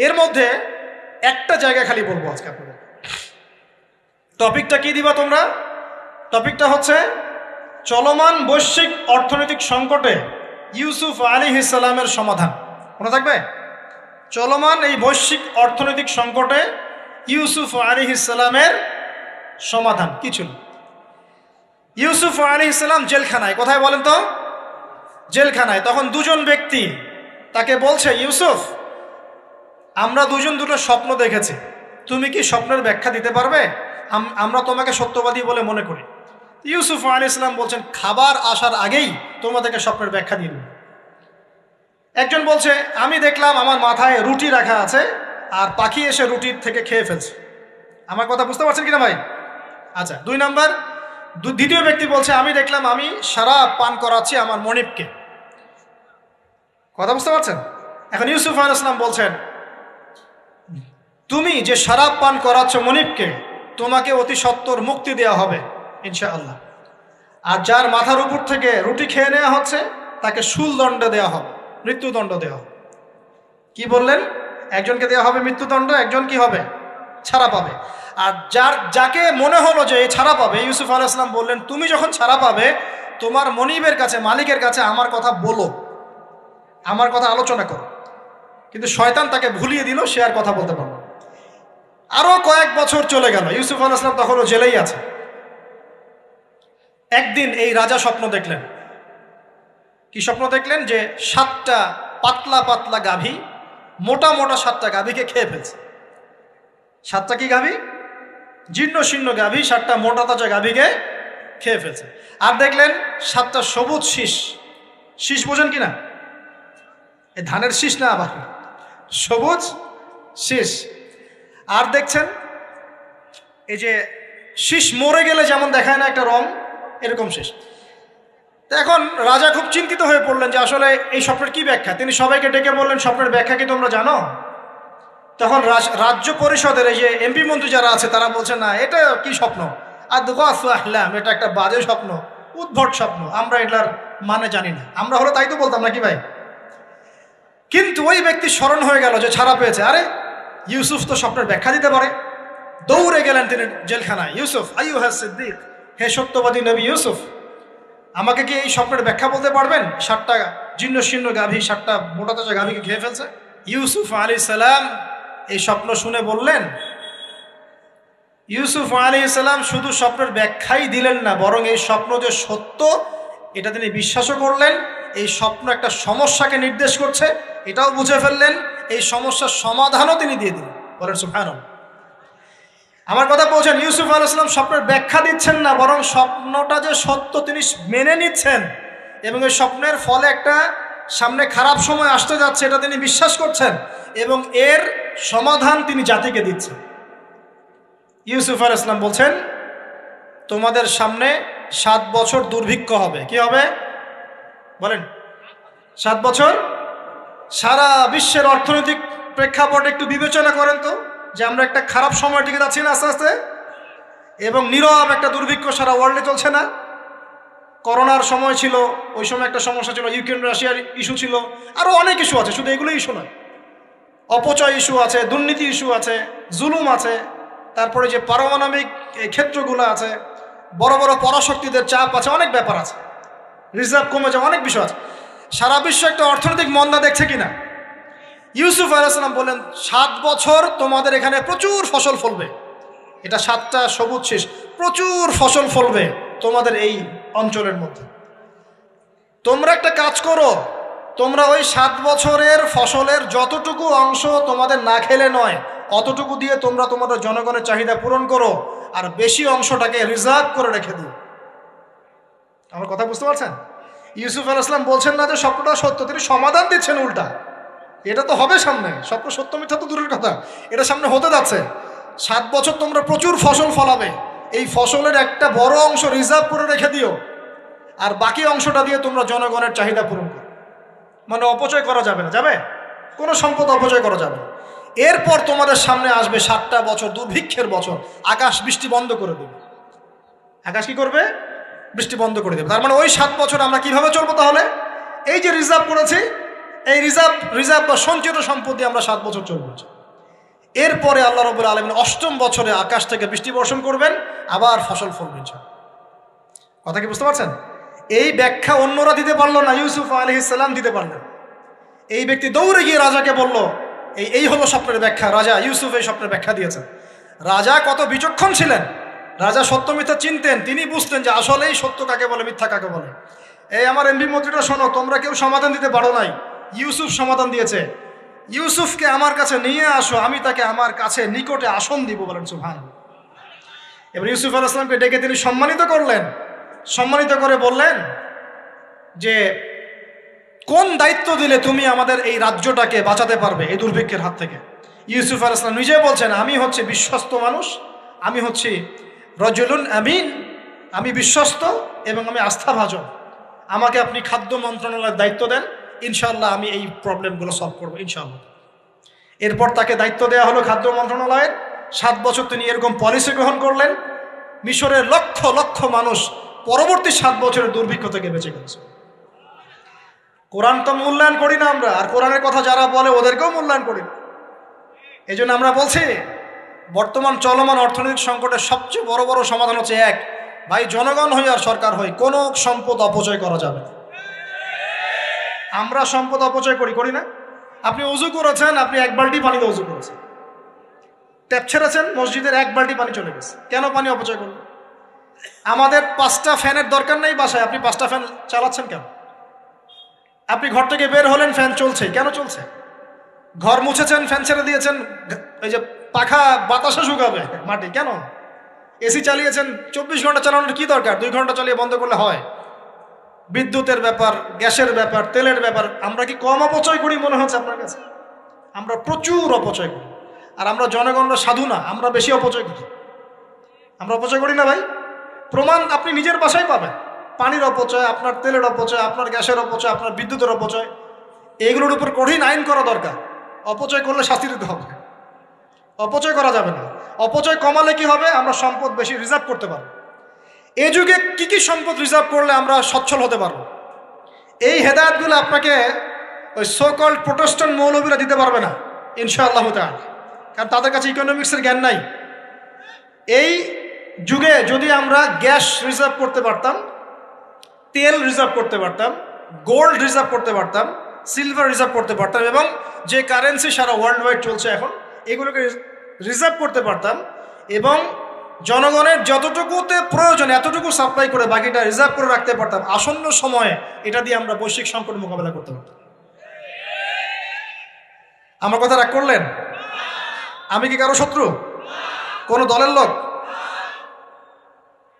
এর মধ্যে একটা জায়গা খালি বলবো আজকে আপনাদের। টপিকটা কি দিবা তোমরা? টপিকটা হচ্ছে চলমান বৈশ্বিক অর্থনৈতিক সংকটে ইউসুফ আলাইহিস সালামের সমাধান। মনে থাকবে? চলমান এই বৈশ্বিক অর্থনৈতিক সংকটে ইউসুফ আলাইহিস সালামের সমাধান কি ছিল? ইউসুফ আলাইহিস সালাম জেলখানায়, কোথায় বলেন তো? জেলখানায়। তখন 2জন ব্যক্তি তাকে বলছে, ইউসুফ, আমরা 2জন দুটো স্বপ্ন দেখেছি, তুমি কি স্বপ্নের ব্যাখ্যা দিতে পারবে? আমরা তোমাকে সত্যবাদী বলে মনে করি। ইউসুফ আলাইহিস সালাম বলছেন, খাবার আসার আগেই তোমাদেরকে স্বপ্নের ব্যাখ্যা দিন। একজন বলছে, আমি দেখলাম আমার মাথায় রুটি রাখা আছে আর পাখি এসে রুটির থেকে খেয়ে ফেলছে। আমার কথা বুঝতে পারছেন কিনা ভাই? আচ্ছা, 2 নাম্বার, দ্বিতীয় ব্যক্তি বলছে, আমি দেখলাম আমি শরাব পান করাচ্ছি আমার মনিবকে। কথা বুঝতে পারছেন? এখন ইউসুফ আলাইহিস সালাম বলছেন, তুমি যে শরাব পান করাচ্ছ মনিবকে, তোমাকে অতি সত্বর মুক্তি দেওয়া হবে ইনশাআল্লাহ। আর যার মাথার উপর থেকে রুটি খেয়ে নেওয়া হচ্ছে তাকে শুলদণ্ড দেওয়া হবে, মৃত্যুদণ্ড দেওয়া হবে। কি বললেন? একজনকে দেওয়া হবে মৃত্যুদণ্ড, একজন কি হবে? ছাড়া পাবে। আর যাকে মনে হলো যে ছাড়া পাবে, ইউসুফ আলাইহিস সালাম বললেন, তুমি যখন ছাড়া পাবে তোমার মনিবের কাছে, মালিকের কাছে আমার কথা বলো, আমার কথা আলোচনা করো। কিন্তু শয়তান তাকে ভুলিয়ে দিল, সে আর কথা বলতে পারল। আরো কয়েক বছর চলে গেল, ইউসুফ আলাইহিস সালাম তখনও জেলেই আছে। একদিন এই রাজা স্বপ্ন দেখলেন। কি স্বপ্ন দেখলেন? যে 7টা পাতলা পাতলা গাভী, মোটা মোটা 7টা গাভীকে খেয়ে ফেলছে। 7টা কি গাভী? জীর্ণ শীর্ণ গাভী 7টা মোটা তাজা গাভীকে খেয়ে ফেলছে। আর দেখলেন 7টা সবুজ শীষ। শীষ বোঝেন কিনা? এই ধানের শীষ না, আবার সবুজ শীষ। আর দেখছেন এই যে শীষ মরে গেলে যেমন দেখায় না একটা রং, এরকম শীষ। তো এখন রাজা খুব চিন্তিত হয়ে পড়লেন যে আসলে এই স্বপ্নের কি ব্যাখ্যা। তিনি সবাইকে ডেকে বললেন, স্বপ্নের ব্যাখ্যা কি তোমরা জানো? তখন রাজ্য পরিষদের এই যে এমপি মন্ত্রী যারা আছে তারা বলছে, না এটা কি স্বপ্ন, আর আহলাম, এটা একটা বাজে স্বপ্ন, উদ্ভট স্বপ্ন, আমরা এটার মানে জানি না। আমরা হলো তাই তো বলতাম নাকি ভাই? কিন্তু ওই ব্যক্তি স্মরণ হয়ে গেল যে ছাড়া পেয়েছে, আরে ইউসুফ তো স্বপ্নের ব্যাখ্যা দিতে পারে। দৌড়ে গেলেন তিনি জেলখানায়। ইউসুফ আইয়ুহা সিদ্দিক, হে সত্যবাদী নবী ইউসুফ, আমাকে কি এই স্বপ্নের ব্যাখ্যা বলতে পারবেন? 7টা জীর্ণ শীর্ণ গাভী 7টা মোটা তাজা গাভীকে খেয়ে ফেলছে। ইউসুফ আলাইহিস সালাম এই স্বপ্ন শুনে বললেন, ইউসুফ আলাইহিস সালাম শুধু স্বপ্নের ব্যাখ্যাই দিলেন না, বরং এই স্বপ্ন যে সত্য এটা তিনি বিশ্বাসও করলেন। এই স্বপ্ন একটা সমস্যাকে নির্দেশ করছে এটাও বুঝে ফেললেন। এই সমস্যার সমাধানও তিনি দিয়ে দিলেন। বলেন সুবহানাল্লাহ। আমার কথা বলছেন, ইউসুফ আলাইহিস সালাম স্বপ্নের ব্যাখ্যা দিচ্ছেন না, বরং স্বপ্নটা যে সত্য তিনি মেনে নিচ্ছেন এবং এই স্বপ্নের ফলে একটা সামনে খারাপ সময় আসতে যাচ্ছে এটা তিনি বিশ্বাস করছেন এবং এর সমাধান তিনি জাতিকে দিচ্ছেন। ইউসুফ আলাইহিস সালাম বলছেন, তোমাদের সামনে 7 বছর দুর্ভিক্ষ হবে। কি হবে বলেন? 7 বছর। সারা বিশ্বের অর্থনৈতিক প্রেক্ষাপট একটু বিবেচনা করেন তো, যে আমরা একটা খারাপ সময়ের দিকে যাচ্ছি না আস্তে আস্তে, এবং নীরব একটা দুর্ভিক্ষ সারা ওয়ার্ল্ডে চলছে না? করোনার সময় ছিল, ওই সময় একটা সমস্যা ছিল, ইউক্রেন রাশিয়ার ইস্যু ছিল, আরও অনেক ইস্যু আছে, শুধু এগুলো ইস্যু নয়। অপচয় ইস্যু আছে, দুর্নীতি ইস্যু আছে, জুলুম আছে, তারপরে যে পারমাণবিক ক্ষেত্রগুলো আছে, বড় বড় পরাশক্তিদের চাপ আছে, অনেক ব্যাপার আছে, রিজার্ভ কমে যাওয়া, অনেক বিষয় আছে। সারা বিশ্ব একটা অর্থনৈতিক মন্দা দেখছে কিনা? ইউসুফ আলাইহিস সালাম বললেন, 7 বছর তোমাদের এখানে প্রচুর ফসল ফলবে। এটা 7টা সবুজ শীষ, প্রচুর ফসল ফলবে তোমাদের এই অঞ্চলের মধ্যে। তোমরা একটা কাজ করো, তোমরা ওই 7 বছরের ফসলের যতটুকু অংশ তোমাদের না খেলে নয়, অতটুকু দিয়ে তোমরা তোমাদের জনগণের চাহিদা পূরণ করো, আর বেশি অংশটাকে রিজার্ভ করে রেখে দিও। আমার কথা বুঝতে পারছেন? ইউসুফ আলাইহিস সালাম বলছেন না যে স্বপ্নটা সত্য, তিনি সমাধান দিচ্ছেন উল্টা। এটা তো হবে সামনে, স্বপ্ন সত্য মিথ্যা তো দূরের কথা, এটা সামনে হতে যাচ্ছে। 7 বছর তোমরা প্রচুর ফসল ফলাবে, এই ফসলের একটা বড় অংশ রিজার্ভ করে রেখে দিও, আর বাকি অংশটা দিয়ে তোমরা জনগণের চাহিদা পূরণ করো। মানে অপচয় করা যাবে না, যাবে কোনো সম্পদ অপচয় করা যাবে না। এরপর তোমাদের সামনে আসবে 7টা বছর দুর্ভিক্ষের বছর, আকাশ বৃষ্টি বন্ধ করে দেবে। আকাশ কি করবে? বৃষ্টি বন্ধ করে দেবে। তার মানে ওই 7 বছর আমরা কিভাবে চলবো তাহলে? এই যে রিজার্ভ করেছি, এই রিজার্ভ বা সঞ্চিত সম্পদ দিয়ে আমরা 7 বছর চলবো। এরপরে আল্লাহ রাব্বুল আলামিন 8ম বছরে আকাশ থেকে বৃষ্টি বর্ষণ করবেন, আবার ফসল ফলবে। কথা কি বুঝতে পারছেন? এই ব্যাখ্যা অন্যরা দিতে পারলো না, ইউসুফ আলাইহিস সালাম দিতে পারলেন। এই ব্যক্তি দৌড়ে গিয়ে রাজাকে বলল, এই হলো স্বপ্নের ব্যাখ্যা। রাজা ইউসুফ এই স্বপ্নের ব্যাখ্যা দিয়েছেন। রাজা কত বিচক্ষণ ছিলেন, রাজা সত্য মিথ্যা চিনতেন। তিনি বুঝতেন যে আসলেই সত্য কাকে বলে, মিথ্যা কাকে বলে। এই আমার এমপি মন্ত্রীরা শোনো, তোমরা কেউ সমাধান দিতে পারো নাই, ইউসুফ সমাধান দিয়েছে। ইউসুফকে আমার কাছে নিয়ে আসো, আমি তাকে আমার কাছে নিকটে আসন দিব। বলেন সুবহানাল্লাহ। এবার ইউসুফ আলাইহিস সালামকে ডেকে তিনি সম্মানিত করলেন, সম্মানিত করে বললেন যে কোন দায়িত্ব দিলে তুমি আমাদের এই রাজ্যটাকে বাঁচাতে পারবে এই দুর্ভিক্ষের হাত থেকে। ইউসুফ আলাইহিস সালাম নিজে বলছেন, আমি হচ্ছে বিশ্বস্ত মানুষ, আমি হচ্ছি রজুলুন আমিন, আমি বিশ্বস্ত এবং আমি আস্থাভাজন, আমাকে আপনি খাদ্য মন্ত্রণালয়ের দায়িত্ব দেন, ইনশাআল্লাহ আমি এই প্রবলেমগুলো সলভ করবো ইনশাআল্লাহ। এরপর তাকে দায়িত্ব দেওয়া হলো খাদ্য মন্ত্রণালয়ের। 7 বছর তিনি এরকম পলিসি গ্রহণ করলেন, মিশরের লক্ষ লক্ষ মানুষ পরবর্তী 7 বছরের দুর্ভিক্ষ থেকে বেঁচে গেছে। কোরআন তো মূল্যায়ন করি না আমরা, আর কোরআনের কথা যারা বলে ওদেরকেও মূল্যায়ন করি না। এই জন্য আমরা বলছি বর্তমান চলমান অর্থনৈতিক সংকটের সবচেয়ে বড় বড় সমাধান হচ্ছে এক, ভাই জনগণ হই আর সরকার হই, কোনো সম্পদ অপচয় করা যাবে না। আমরা সম্পদ অপচয় করি না? আপনি অজু করেছেন, আপনি 1 বালতি পানিতে অজু করেছেন, ট্যাপ ছেড়েছেন, মসজিদের 1 বালতি পানি চলে গেছে, কেন পানি অপচয় করলেন? আমাদের 5টা ফ্যানের দরকার নেই বাসায়, আপনি 5টা ফ্যান চালাচ্ছেন কেন? আপনি ঘর থেকে বের হলেন, ফ্যান চলছে, কেন চলছে? ঘর মুছেছেন, ফ্যান ছেড়ে দিয়েছেন, এই যে পাখা বাতাসে শুকাবে মাটি, কেন? এসি চালিয়েছেন, 24 ঘন্টা চালানোর কি দরকার? 2 ঘন্টা চালিয়ে বন্ধ করলে হয়। বিদ্যুতের ব্যাপার, গ্যাসের ব্যাপার, তেলের ব্যাপার, আমরা কি কম অপচয় করি মনে হচ্ছে আপনার কাছে? আমরা প্রচুর অপচয় করি। আর আমরা জনগণরা সাধু না, আমরা বেশি অপচয় করি। আমরা অপচয় করি না ভাই? প্রমাণ আপনি নিজের বাসায় পাবেন। পানির অপচয়, আপনার তেলের অপচয়, আপনার গ্যাসের অপচয়, আপনার বিদ্যুতের অপচয়, এগুলোর উপর কঠিন আইন করা দরকার। অপচয় করলে শাস্তি দিতে হবে, অপচয় করা যাবে না। অপচয় কমালে কি হবে? আমরা সম্পদ বেশি রিজার্ভ করতে পারবো। এই যুগে কি কি সম্পদ রিজার্ভ করলে আমরা সচ্ছল হতে পারবো, এই হেদায়েতগুলো আপনাকে ওই সোকল্ড প্রোটেস্ট্যান্ট মৌলবীরা দিতে পারবে না ইনশাআল্লাহ তাআলা, কারণ তাদের কাছে ইকোনমিক্সের জ্ঞান নাই। এই যুগে যদি আমরা গ্যাস রিজার্ভ করতে পারতাম, তেল রিজার্ভ করতে পারতাম, গোল্ড রিজার্ভ করতে পারতাম, সিলভার রিজার্ভ করতে পারতাম, এবং যে কারেন্সি সারা ওয়ার্ল্ড ওয়াইড চলছে এখন, এগুলোকে রিজার্ভ করতে পারতাম, এবং জনগণের যতটুকুতে প্রয়োজন এতটুকু সাপ্লাই করে বাকিটা রিজার্ভ করে রাখতে পারতাম, আসন্ন সময়ে এটা দিয়ে আমরা বৈশ্বিক সংকট মোকাবেলা করতে পারতাম। আমার কথা রাগ করলেন? আমি কি কারো শত্রু? কোন দলের লোক?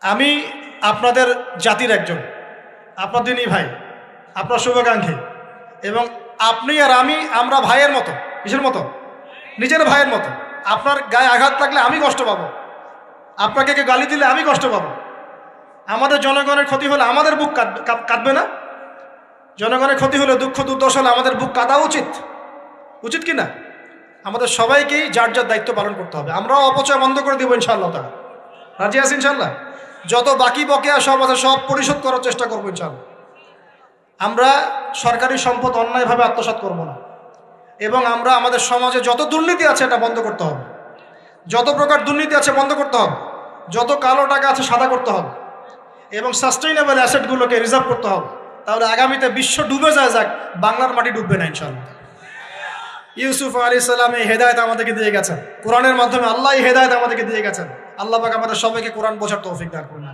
আমি আপনাদের জাতির একজন, আপনার দিনই ভাই, আপনার শুভাকাঙ্ক্ষী, এবং আপনি আর আমরা ভাইয়ের মতো। কিসের মতো? নিজের ভাইয়ের মতো। আপনার গায়ে আঘাত লাগলে আমি কষ্ট পাবো, আপনাকে কে গালি দিলে আমি কষ্ট পাবো। আমাদের জনগণের ক্ষতি হলে আমাদের বুক কাঁদবে না? জনগণের ক্ষতি হলে, দুঃখ দুর্দশা হলে আমাদের বুক কাঁদা উচিত, উচিত কি না? আমাদের সবাইকেই যার যার দায়িত্ব পালন করতে হবে। আমরাও অপচয় বন্ধ করে দেবো ইনশাআল্লাহ তাআলা। রাজি আছি ইনশাআল্লাহ? যত বাকি বকেয়া সব আছে সব পরিশোধ করার চেষ্টা করবো ইনশাআল্লাহ। আমরা সরকারি সম্পদ অন্যায়ভাবে আত্মসাৎ করব না, এবং আমরা আমাদের সমাজে যত দুর্নীতি আছে এটা বন্ধ করতে হবে। যত প্রকার দুর্নীতি আছে বন্ধ করতে হবে, যত কালো টাকা আছে সাদা করতে হবে, এবং সাস্টেইনেবল অ্যাসেটগুলোকে রিজার্ভ করতে হবে। তাহলে আগামীতে বিশ্ব ডুবে যায় যাক, বাংলার মাটি ডুববে না ইনশাআল্লাহ। ইউসুফ আলাইহিস সালাম এই হেদায়েত আমাদেরকে দিয়ে গেছেন, কোরআনের মাধ্যমে আল্লাহ এই হেদায়েত আমাদেরকে দিয়ে গেছেন। আল্লাহ পাক আমাদের সবাইকে কোরআন বোঝার তৌফিক দান করুন।